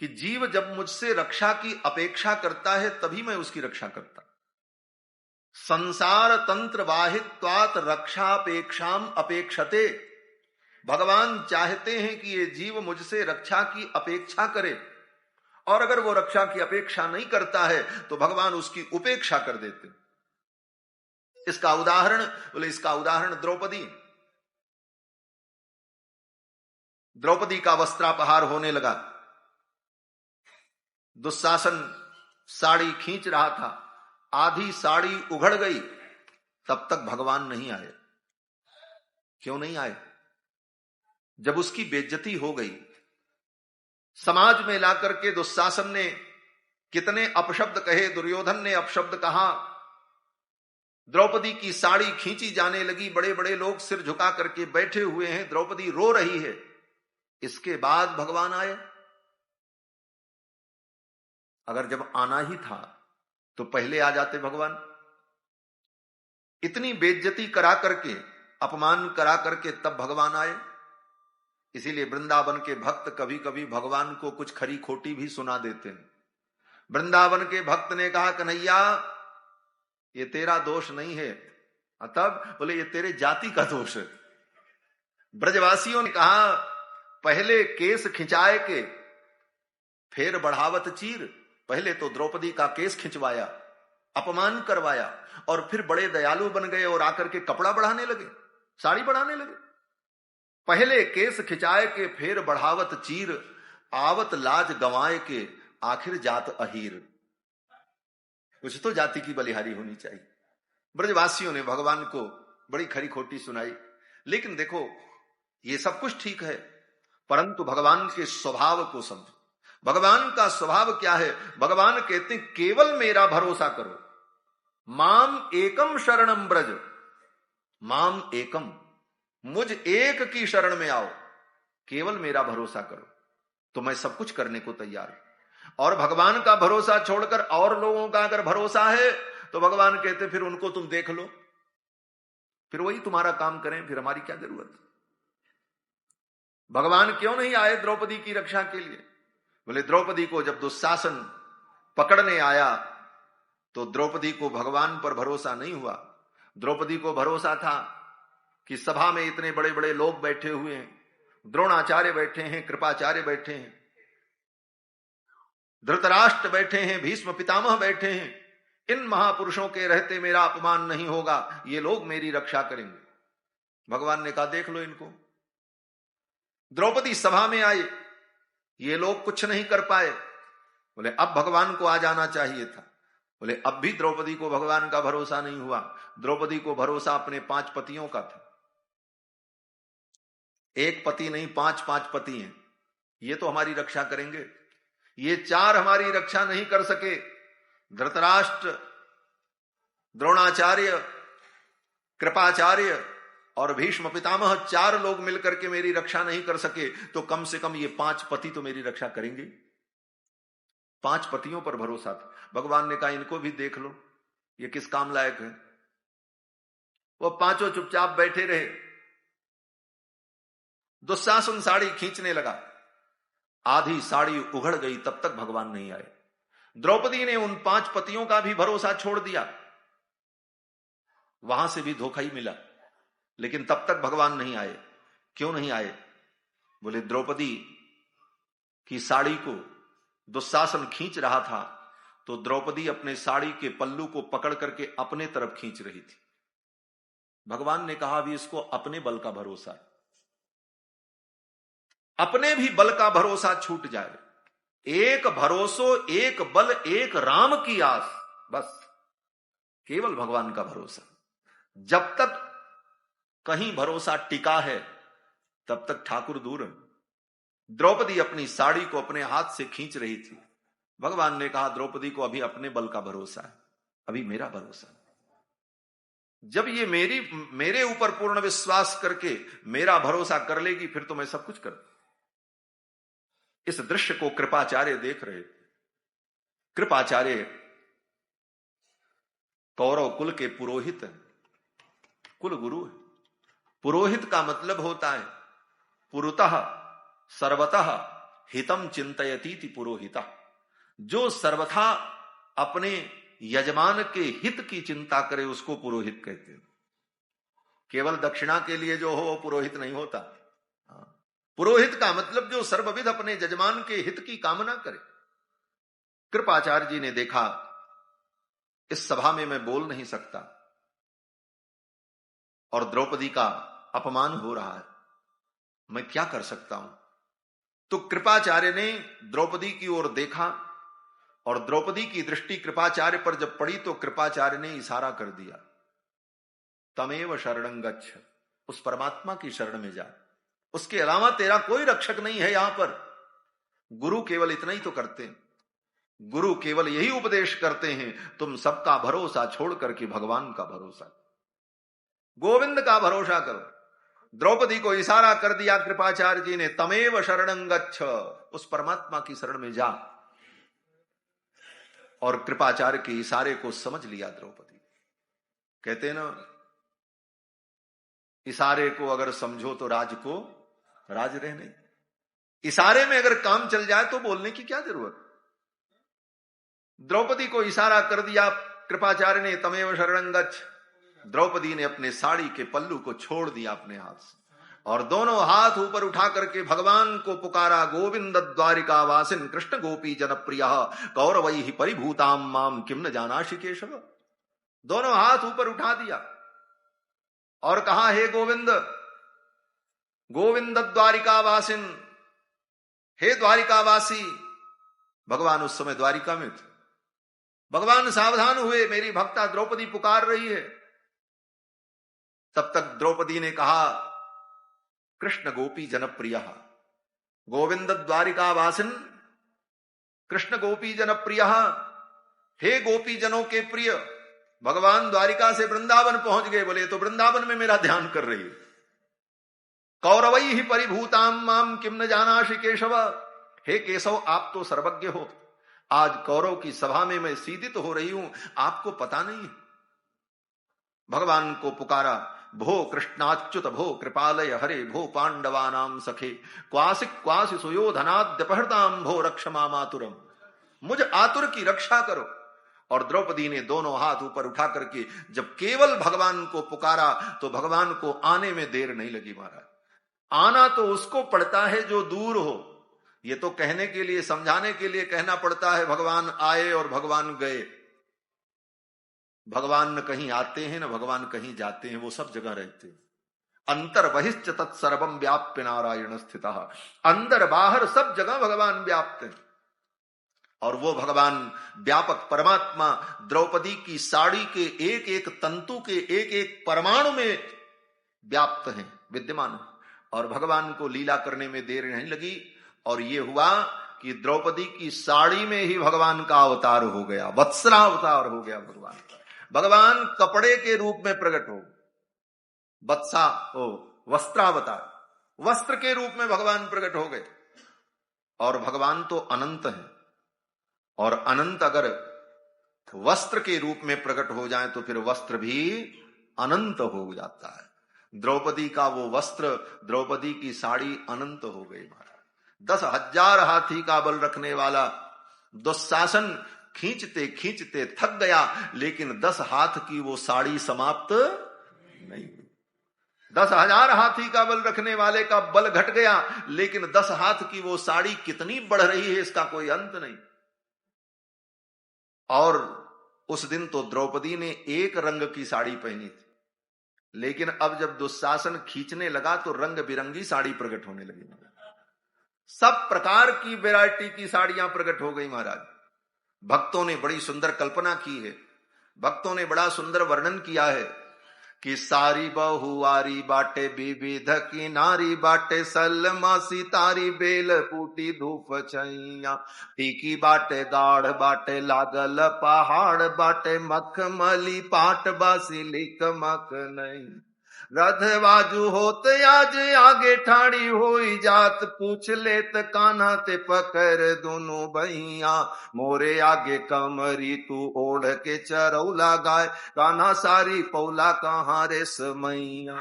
कि जीव जब मुझसे रक्षा की अपेक्षा करता है तभी मैं उसकी रक्षा करता। संसार तंत्र वाहित्वात रक्षापेक्षाम अपेक्षते। भगवान चाहते हैं कि ये जीव मुझसे रक्षा की अपेक्षा करे, और अगर वो रक्षा की अपेक्षा नहीं करता है तो भगवान उसकी उपेक्षा कर देते। इसका उदाहरण, बोले इसका उदाहरण द्रौपदी। द्रौपदी का वस्त्रापहार होने लगा, दुशासन साड़ी खींच रहा था, आधी साड़ी उघड़ गई, तब तक भगवान नहीं आए। क्यों नहीं आए? जब उसकी बेइज्जती हो गई, समाज में लाकर के दुशासन ने कितने अपशब्द कहे, दुर्योधन ने अपशब्द कहा, द्रौपदी की साड़ी खींची जाने लगी, बड़े बड़े लोग सिर झुका करके बैठे हुए हैं, द्रौपदी रो रही है। इसके बाद भगवान आए। अगर जब आना ही था तो पहले आ जाते भगवान। इतनी बेइज्जती करा करके, अपमान करा करके तब भगवान आए। इसीलिए वृंदावन के भक्त कभी कभी भगवान को कुछ खरी खोटी भी सुना देते हैं। वृंदावन के भक्त ने कहा कन्हैया ये तेरा दोष नहीं है। तब बोले ये तेरे जाति का दोष है। ब्रजवासियों ने कहा पहले केस खिंचाए के फिर बढ़ावत चीर। पहले तो द्रौपदी का केस खिंचवाया, अपमान करवाया, और फिर बड़े दयालु बन गए और आकर के कपड़ा बढ़ाने लगे, साड़ी बढ़ाने लगे। पहले केस खिंचाए के फिर बढ़ावत चीर, आवत लाज गंवाए के आखिर जात अहीर। कुछ तो जाति की बलिहारी होनी चाहिए। ब्रजवासियों ने भगवान को बड़ी खरी खोटी सुनाई। लेकिन देखो ये सब कुछ ठीक है, परंतु भगवान के स्वभाव को समझो। भगवान का स्वभाव क्या है? भगवान कहते हैं केवल मेरा भरोसा करो, माम एकम शरणम ब्रज। माम एकम, मुझ एक की शरण में आओ, केवल मेरा भरोसा करो तो मैं सब कुछ करने को तैयार हूं। और भगवान का भरोसा छोड़कर और लोगों का अगर भरोसा है तो भगवान कहते फिर उनको तुम देख लो, फिर वही तुम्हारा काम करें, फिर हमारी क्या जरूरत। भगवान क्यों नहीं आए द्रौपदी की रक्षा के लिए? बोले द्रौपदी को जब दुशासन पकड़ने आया तो द्रौपदी को भगवान पर भरोसा नहीं हुआ। द्रौपदी को भरोसा था कि सभा में इतने बड़े बड़े लोग बैठे हुए हैं, द्रोणाचार्य बैठे हैं, कृपाचार्य बैठे हैं, धृतराष्ट्र बैठे हैं, भीष्म पितामह बैठे हैं, इन महापुरुषों के रहते मेरा अपमान नहीं होगा, ये लोग मेरी रक्षा करेंगे। भगवान ने कहा देख लो इनको। द्रौपदी सभा में आई, ये लोग कुछ नहीं कर पाए। बोले अब भगवान को आ जाना चाहिए था। बोले अब भी द्रौपदी को भगवान का भरोसा नहीं हुआ। द्रौपदी को भरोसा अपने 5 पतियों का था। एक पति नहीं, 5 पति हैं, ये तो हमारी रक्षा करेंगे। ये 4 हमारी रक्षा नहीं कर सके। धृतराष्ट्र, द्रोणाचार्य, कृपाचार्य और भीष्म पितामह 4 लोग मिलकर के मेरी रक्षा नहीं कर सके, तो कम से कम ये 5 पति तो मेरी रक्षा करेंगे। 5 पतियों पर भरोसा था। भगवान ने कहा इनको भी देख लो, ये किस काम लायक है। वो 5 चुपचाप बैठे रहे। दुशासन साड़ी खींचने लगा, आधी साड़ी उघड़ गई, तब तक भगवान नहीं आए। द्रौपदी ने उन 5 पतियों का भी भरोसा छोड़ दिया, वहां से भी धोखा ही मिला। लेकिन तब तक भगवान नहीं आए। क्यों नहीं आए? बोले द्रौपदी की साड़ी को दुशासन खींच रहा था, तो द्रौपदी अपने साड़ी के पल्लू को पकड़ करके अपने तरफ खींच रही थी। भगवान ने कहा अभी इसको अपने बल का भरोसा है, अपने भी बल का भरोसा छूट जाए। एक भरोसो एक बल एक राम की आस, बस केवल भगवान का भरोसा। जब तक कहीं भरोसा टिका है तब तक ठाकुर दूर है। द्रौपदी अपनी साड़ी को अपने हाथ से खींच रही थी। भगवान ने कहा द्रौपदी को अभी अपने बल का भरोसा है, अभी मेरा भरोसा है। जब ये मेरे ऊपर पूर्ण विश्वास करके मेरा भरोसा कर लेगी, फिर तो मैं सब कुछ कर। इस दृश्य को कृपाचार्य देख रहे थे। कृपाचार्य कौरव कुल के पुरोहित है, कुल गुरु है। पुरोहित का मतलब होता है पुरुतः सर्वतः हितम चिंतयतीति पुरोहिता, जो सर्वथा अपने यजमान के हित की चिंता करे उसको पुरोहित कहते हैं। केवल दक्षिणा के लिए जो हो वो पुरोहित नहीं होता। पुरोहित का मतलब जो सर्वविध अपने यजमान के हित की कामना करे। कृपाचार्य जी ने देखा इस सभा में मैं बोल नहीं सकता और द्रौपदी का अपमान हो रहा है, मैं क्या कर सकता हूं। तो कृपाचार्य ने द्रौपदी की ओर देखा और द्रौपदी की दृष्टि कृपाचार्य पर जब पड़ी तो कृपाचार्य ने इशारा कर दिया, तमेव शरणं गच्छ, उस परमात्मा की शरण में जा, उसके अलावा तेरा कोई रक्षक नहीं है। यहां पर गुरु केवल इतना ही तो करते हैं, गुरु केवल यही उपदेश करते हैं, तुम सबका भरोसा छोड़ करके भगवान का भरोसा, गोविंद का भरोसा करो। द्रौपदी को इशारा कर दिया कृपाचार्य जी ने, तमेव शरणं गच्छ, उस परमात्मा की शरण में जा। और कृपाचार्य के इशारे को समझ लिया द्रौपदी। कहते ना, इशारे को अगर समझो तो राज को राज रहने। इशारे में अगर काम चल जाए तो बोलने की क्या जरूरत। द्रौपदी को इशारा कर दिया कृपाचार्य ने, तमेव शरणं गच्छ। द्रौपदी ने अपने साड़ी के पल्लू को छोड़ दिया अपने हाथ से और दोनों हाथ ऊपर उठा करके भगवान को पुकारा, गोविंद द्वारिका वासिन कृष्ण गोपी जनप्रिय कौरवैहि परिभूताम माम किम न जानासि केशव। दोनों हाथ ऊपर उठा दिया और कहा, हे गोविंद, गोविंद द्वारिका वासिन, हे द्वारिकावासी। भगवान उस समय द्वारिका में थे। भगवान सावधान हुए, मेरी भक्ता द्रौपदी पुकार रही है। तब तक द्रौपदी ने कहा, कृष्ण गोपी जनप्रिय, गोविंद द्वारिका वासिन कृष्ण गोपी जनप्रिय, हे गोपी जनों के प्रिय। भगवान द्वारिका से वृंदावन पहुंच गए। बोले तो वृंदावन में मेरा ध्यान कर रही है। कौरवैहि परिभूताम माम किम न जानासि केशव, हे केशव आप तो सर्वज्ञ हो, आज कौरव की सभा में मैं सीदित हो रही हूं, आपको पता नहीं है। भगवान को पुकारा, भो कृष्णाच्युत भो कृपालय हरे, भो पांडवानाम सखे क्वासि सुयोधनाद्यपहृताम भो रक्षमा मातुरम, मुझ आतुर की रक्षा करो। और द्रौपदी ने दोनों हाथ ऊपर उठा करके जब केवल भगवान को पुकारा तो भगवान को आने में देर नहीं लगी। महाराज, आना तो उसको पड़ता है जो दूर हो। ये तो कहने के लिए, समझाने के लिए कहना पड़ता है भगवान आए और भगवान गए। भगवान न कहीं आते हैं न भगवान कहीं जाते हैं, वो सब जगह रहते हैं। अंतर बहिश्च तत्सर्वम व्याप्य नारायण स्थितः, अंदर बाहर सब जगह भगवान व्याप्त है। और वो भगवान व्यापक परमात्मा द्रौपदी की साड़ी के एक एक तंतु के एक एक परमाणु में व्याप्त है, विद्यमान है। और भगवान को लीला करने में देर नहीं लगी और ये हुआ कि द्रौपदी की साड़ी में ही भगवान का अवतार हो गया, वत्सावतार हो गया भगवान का। भगवान कपड़े के रूप में प्रकट हो, वत्सा हो वस्त्रावतार, वस्त्र के रूप में भगवान प्रकट हो गए। और भगवान तो अनंत है और अनंत अगर वस्त्र के रूप में प्रकट हो जाए तो फिर वस्त्र भी अनंत हो जाता है। द्रौपदी का वो वस्त्र, द्रौपदी की साड़ी अनंत हो गई। महाराज 10,000 हाथी का बल रखने वाला दुशासन खींचते खींचते थक गया, लेकिन 10 हाथ की वो साड़ी समाप्त नहीं हुई। 10,000 हाथी का बल रखने वाले का बल घट गया, लेकिन 10 हाथ की वो साड़ी कितनी बढ़ रही है इसका कोई अंत नहीं। और उस दिन तो द्रौपदी ने एक रंग की साड़ी पहनी थी, लेकिन अब जब दुशासन खींचने लगा तो रंग बिरंगी साड़ी प्रकट होने लगी। सब प्रकार की वैरायटी की साड़ियां प्रकट हो गई महाराज। भक्तों ने बड़ी सुंदर कल्पना की है, भक्तों ने बड़ा सुंदर वर्णन किया है कि सारी बहुआरी बाटे विविध की नारी बाटे सलमा सितारी बेल पूटी धूप छैया टीकी बाटे गाढ़ बाटे लागल पहाड़ बाटे मखमली पाट बासी लिक मख नहीं रधवाजू होत आज आगे ठाड़ी होई जात पूछ लेत कान्हा ते पकड़ दोनों भैया मोरे आगे कमरी तू ओढ़ के चरौला गाय कान्हा सारी पौला कहाँ रे समैया।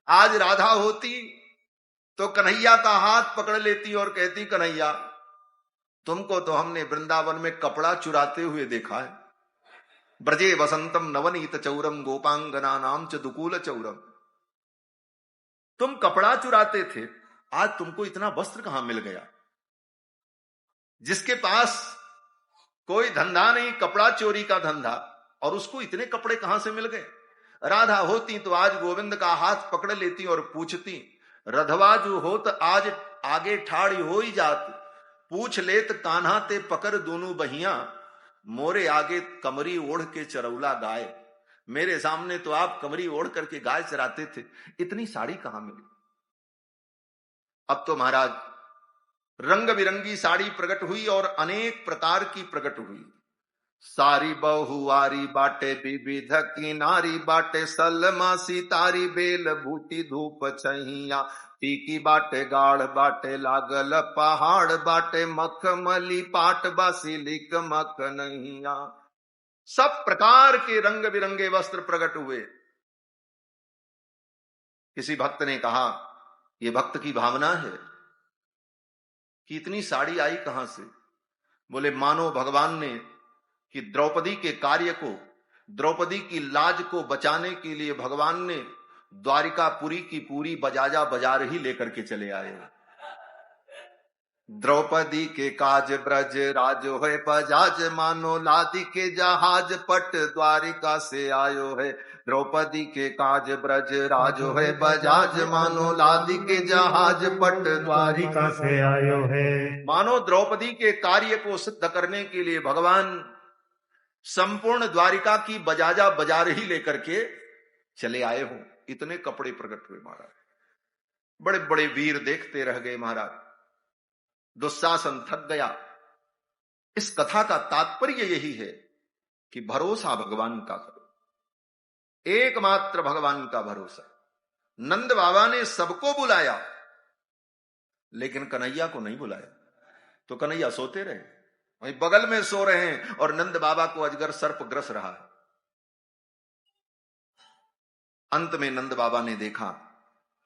आज राधा होती तो कन्हैया का हाथ पकड़ लेती और कहती कन्हैया तुमको तो हमने वृंदावन में कपड़ा चुराते हुए देखा है। ब्रजे वसंतम नवनीत चौरम गोपांगना नाम च दुकूल चौरम। तुम कपड़ा चुराते थे, आज तुमको इतना वस्त्र कहां मिल गया। जिसके पास कोई धंधा नहीं, कपड़ा चोरी का धंधा, और उसको इतने कपड़े कहां से मिल गए। राधा होती तो आज गोविंद का हाथ पकड़ लेती और पूछती रधवा जो होत आज आगे ठाड़ी हो ही जात पूछ लेत कान्हा ते पकड़ दोनों बहिया मोरे आगे कमरी ओढ़ के चरौला गाय। मेरे सामने तो आप कमरी ओढ़ करके गाय चराते थे, इतनी साड़ी कहां मिली। अब तो महाराज रंग बिरंगी साड़ी प्रकट हुई और अनेक प्रकार की प्रकट हुई। सारी बहुआरी बाटे विविध की नारी बाटे सलमा सितारी बेल बूटी धूप छैया टीकी बाटे गाढ़ बाटे लागल पहाड़ बाटे मखमली पाट बासी लिक मख नैया। सब प्रकार के रंग बिरंगे वस्त्र प्रकट हुए। किसी भक्त ने कहा यह भक्त की भावना है कि इतनी साड़ी आई कहां से। बोले मानो भगवान ने कि द्रौपदी के कार्य को, द्रौपदी की लाज को बचाने के लिए भगवान ने द्वारिकापुरी की पूरी बजाजा बाजार ही लेकर के चले आए। द्रौपदी के काज ब्रज राज है बजाज मानो लादी के जहाज पट द्वारिका से आयो है। द्रौपदी के काज ब्रज राज है बजाज मानो लादी के जहाज पट द्वारिका से आयो है। मानो द्रौपदी के कार्य को सिद्ध करने के लिए भगवान संपूर्ण द्वारिका की बजाजा बाजार ही लेकर के चले आए हो। इतने कपड़े प्रकट हुए महाराज। बड़े बड़े वीर देखते रह गए महाराज। दुशासन थक गया। इस कथा का तात्पर्य यही है कि भरोसा भगवान का करो, एकमात्र भगवान का भरोसा। नंद बाबा ने सबको बुलाया लेकिन कन्हैया को नहीं बुलाया, तो कन्हैया सोते रहे, वहीं बगल में सो रहे हैं और नंद बाबा को अजगर सर्प ग्रस रहा है। अंत में नंद बाबा ने देखा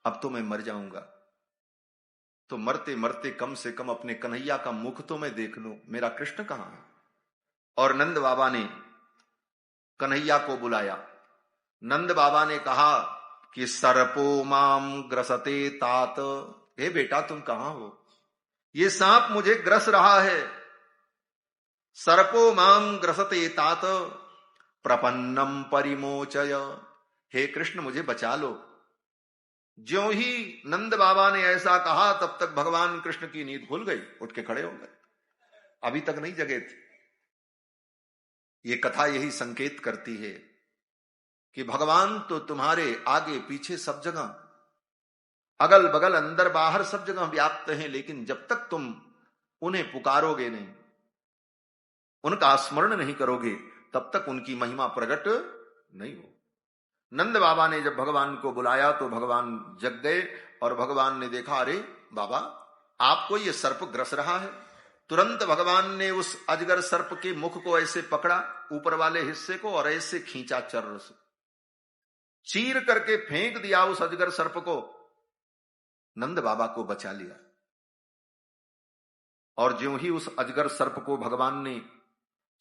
अब तो मैं मर जाऊंगा, तो मरते मरते कम से कम अपने कन्हैया का मुख तो मैं देख लूं, मेरा कृष्ण कहां है। और नंद बाबा ने कन्हैया को बुलाया। नंद बाबा ने कहा कि सर्पो माम ग्रसते तात, हे बेटा तुम कहां हो, ये सांप मुझे ग्रस रहा है। सर्पो माम ग्रसते तात प्रपन्नम परिमोचय, हे कृष्ण मुझे बचा लो। ज्यों ही नंद बाबा ने ऐसा कहा तब तक भगवान कृष्ण की नींद खुल गई, उठ के खड़े हो गए, अभी तक नहीं जगे थे। ये कथा यही संकेत करती है कि भगवान तो तुम्हारे आगे पीछे सब जगह, अगल बगल अंदर बाहर सब जगह व्याप्त हैं, लेकिन जब तक तुम उन्हें पुकारोगे नहीं, उनका स्मरण नहीं करोगे, तब तक उनकी महिमा प्रकट नहीं हो। नंद बाबा ने जब भगवान को बुलाया तो भगवान जग गए और भगवान ने देखा अरे बाबा आपको ये सर्प ग्रस रहा है। तुरंत भगवान ने उस अजगर सर्प के मुख को ऐसे पकड़ा, ऊपर वाले हिस्से को, और ऐसे खींचा, चर्र से चीर करके फेंक दिया उस अजगर सर्प को। नंद बाबा को बचा लिया। और ज्यों ही उस अजगर सर्प को भगवान ने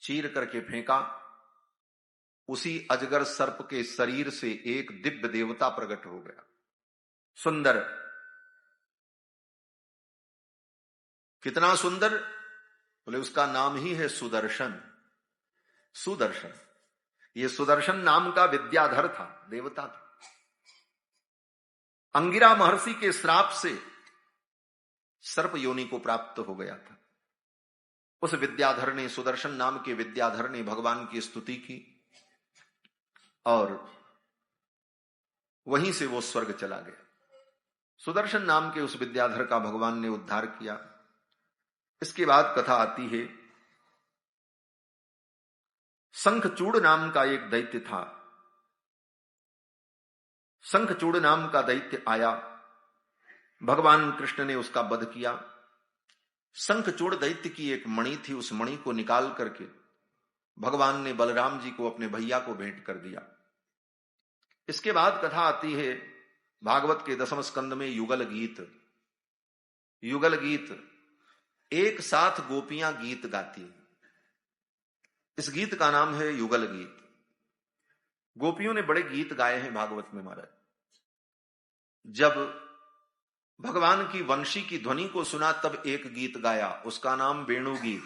चीर करके फेंका। उसी अजगर सर्प के शरीर से एक दिव्य देवता प्रकट हो गया, सुंदर। कितना सुंदर? बोले उसका नाम ही है सुदर्शन। सुदर्शन, ये सुदर्शन नाम का विद्याधर था, देवता था। अंगिरा महर्षि के श्राप से सर्प योनि को प्राप्त हो गया था। उस विद्याधर ने, सुदर्शन नाम के विद्याधर ने भगवान की स्तुति की और वहीं से वो स्वर्ग चला गया। सुदर्शन नाम के उस विद्याधर का भगवान ने उद्धार किया। इसके बाद कथा आती है, शंखचूड़ नाम का एक दैत्य था। शंखचूड़ नाम का दैत्य आया, भगवान कृष्ण ने उसका वध किया। शंखचूड़ दैत्य की एक मणि थी, उस मणि को निकाल करके भगवान ने बलराम जी को, अपने भैया को भेंट कर दिया। इसके बाद कथा आती है भागवत के 10वें स्कंद में, युगल गीत। युगल गीत, एक साथ गोपियां गीत गाती हैं। इस गीत का नाम है युगल गीत। गोपियों ने बड़े गीत गाए हैं भागवत में महाराज। जब भगवान की वंशी की ध्वनि को सुना तब एक गीत गाया, उसका नाम वेणु गीत।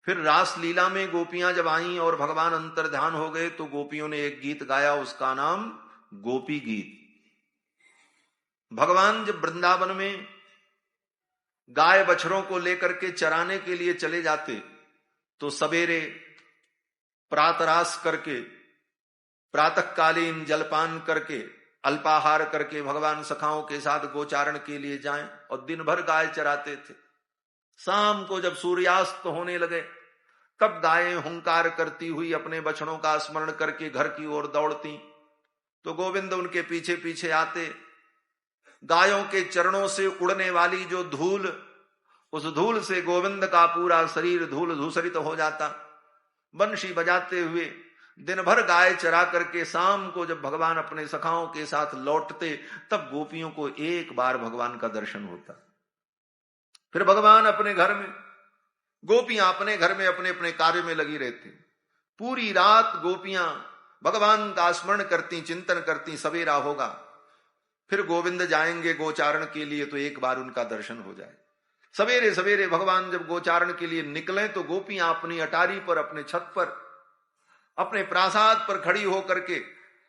फिर रास लीला में गोपियां जब आईं और भगवान अंतर्ध्यान हो गए तो गोपियों ने एक गीत गाया, उसका नाम गोपी गीत। भगवान जब वृंदावन में गाय बछड़ों को लेकर के चराने के लिए चले जाते तो सवेरे प्रातरास करके, प्रातःकालीन जलपान करके, अल्पाहार करके भगवान सखाओं के साथ गोचारण के लिए जाएं और दिन भर गाय चराते थे। शाम को जब सूर्यास्त होने लगे तब गायें हुंकार करती हुई अपने बछड़ों का स्मरण करके घर की ओर दौड़ती, तो गोविंद उनके पीछे पीछे आते। गायों के चरणों से उड़ने वाली जो धूल, उस धूल से गोविंद का पूरा शरीर धूल धूसरित हो जाता। बंशी बजाते हुए दिन भर गाय चरा करके शाम को जब भगवान अपने सखाओं के साथ लौटते तब गोपियों को एक बार भगवान का दर्शन होता। फिर भगवान अपने घर में, गोपियां अपने घर में अपने अपने कार्य में लगी रहती। पूरी रात गोपियां भगवान का स्मरण करती, चिंतन करती। सवेरा होगा, फिर गोविंद जाएंगे गोचारण के लिए तो एक बार उनका दर्शन हो जाए। सवेरे सवेरे भगवान जब गोचारण के लिए निकले तो गोपियां अपनी अटारी पर, अपने छत पर, अपने प्रासाद पर खड़ी होकर के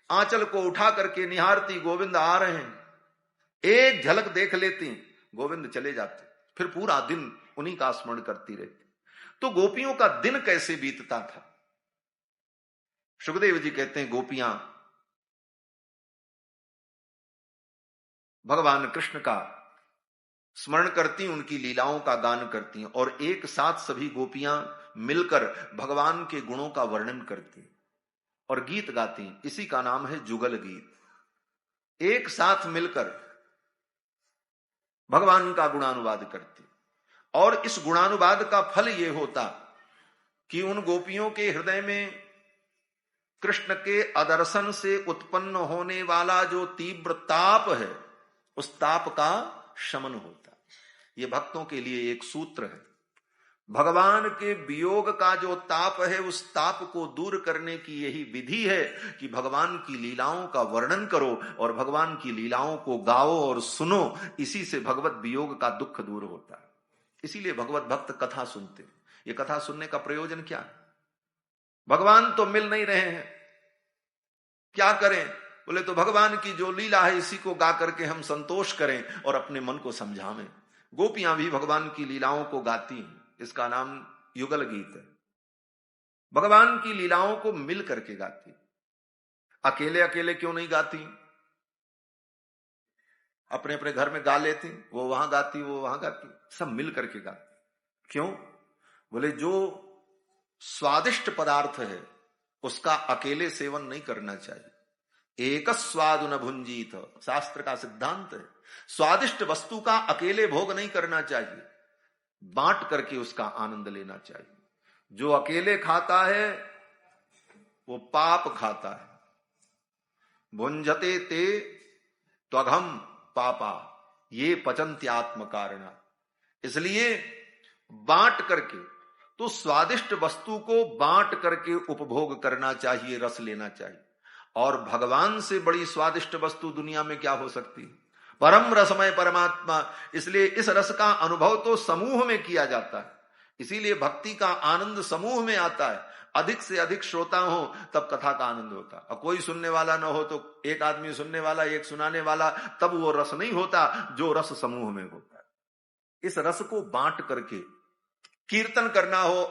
आंचल को उठा करके निहारती, गोविंद आ रहे हैं। एक झलक देख लेती, गोविंद चले जाते। फिर पूरा दिन उन्हीं का स्मरण करती रहती। तो गोपियों का दिन कैसे बीतता था? सुखदेव जी कहते हैं, गोपियां भगवान कृष्ण का स्मरण करती, उनकी लीलाओं का गान करती और एक साथ सभी गोपियां मिलकर भगवान के गुणों का वर्णन करती और गीत गाती। इसी का नाम है जुगल गीत। एक साथ मिलकर भगवान का गुणानुवाद करती और इस गुणानुवाद का फल यह होता कि उन गोपियों के हृदय में कृष्ण के अदर्शन से उत्पन्न होने वाला जो तीव्र ताप है, उस ताप का शमन होता। यह भक्तों के लिए एक सूत्र है। भगवान के वियोग का जो ताप है, उस ताप को दूर करने की यही विधि है कि भगवान की लीलाओं का वर्णन करो और भगवान की लीलाओं को गाओ और सुनो। इसी से भगवत वियोग का दुख दूर होता है। इसीलिए भगवत भक्त कथा सुनते। ये कथा सुनने का प्रयोजन क्या है? भगवान तो मिल नहीं रहे हैं, क्या करें? बोले तो भगवान की जो लीला है इसी को गा करके हम संतोष करें और अपने मन को समझावें। गोपियां भी भगवान की लीलाओं को गाती हैं, इसका नाम युगल गीत है। भगवान की लीलाओं को मिल करके गाती, अकेले अकेले क्यों नहीं गाती? अपने अपने घर में गा लेती, वो वहां गाती, वो वहां गाती, सब मिल करके गाती। क्यों? बोले जो स्वादिष्ट पदार्थ है उसका अकेले सेवन नहीं करना चाहिए। एक स्वादु न भुंजीत, शास्त्र का सिद्धांत है। स्वादिष्ट वस्तु का अकेले भोग नहीं करना चाहिए, बांट करके उसका आनंद लेना चाहिए। जो अकेले खाता है वो पाप खाता है। भुंजते ते त्वघम पापा ये पचन्त्यात्म कारणा। इसलिए बांट करके तो स्वादिष्ट वस्तु को बांट करके उपभोग करना चाहिए, रस लेना चाहिए। और भगवान से बड़ी स्वादिष्ट वस्तु दुनिया में क्या हो सकती है? परम रसमय परमात्मा। इसलिए इस रस का अनुभव तो समूह में किया जाता है। इसीलिए भक्ति का आनंद समूह में आता है। अधिक से अधिक श्रोता हो तब कथा का आनंद होता। और कोई सुनने वाला न हो तो एक आदमी सुनने वाला, एक सुनाने वाला, तब वो रस नहीं होता जो रस समूह में होता है। इस रस को बांट करके कीर्तन करना हो,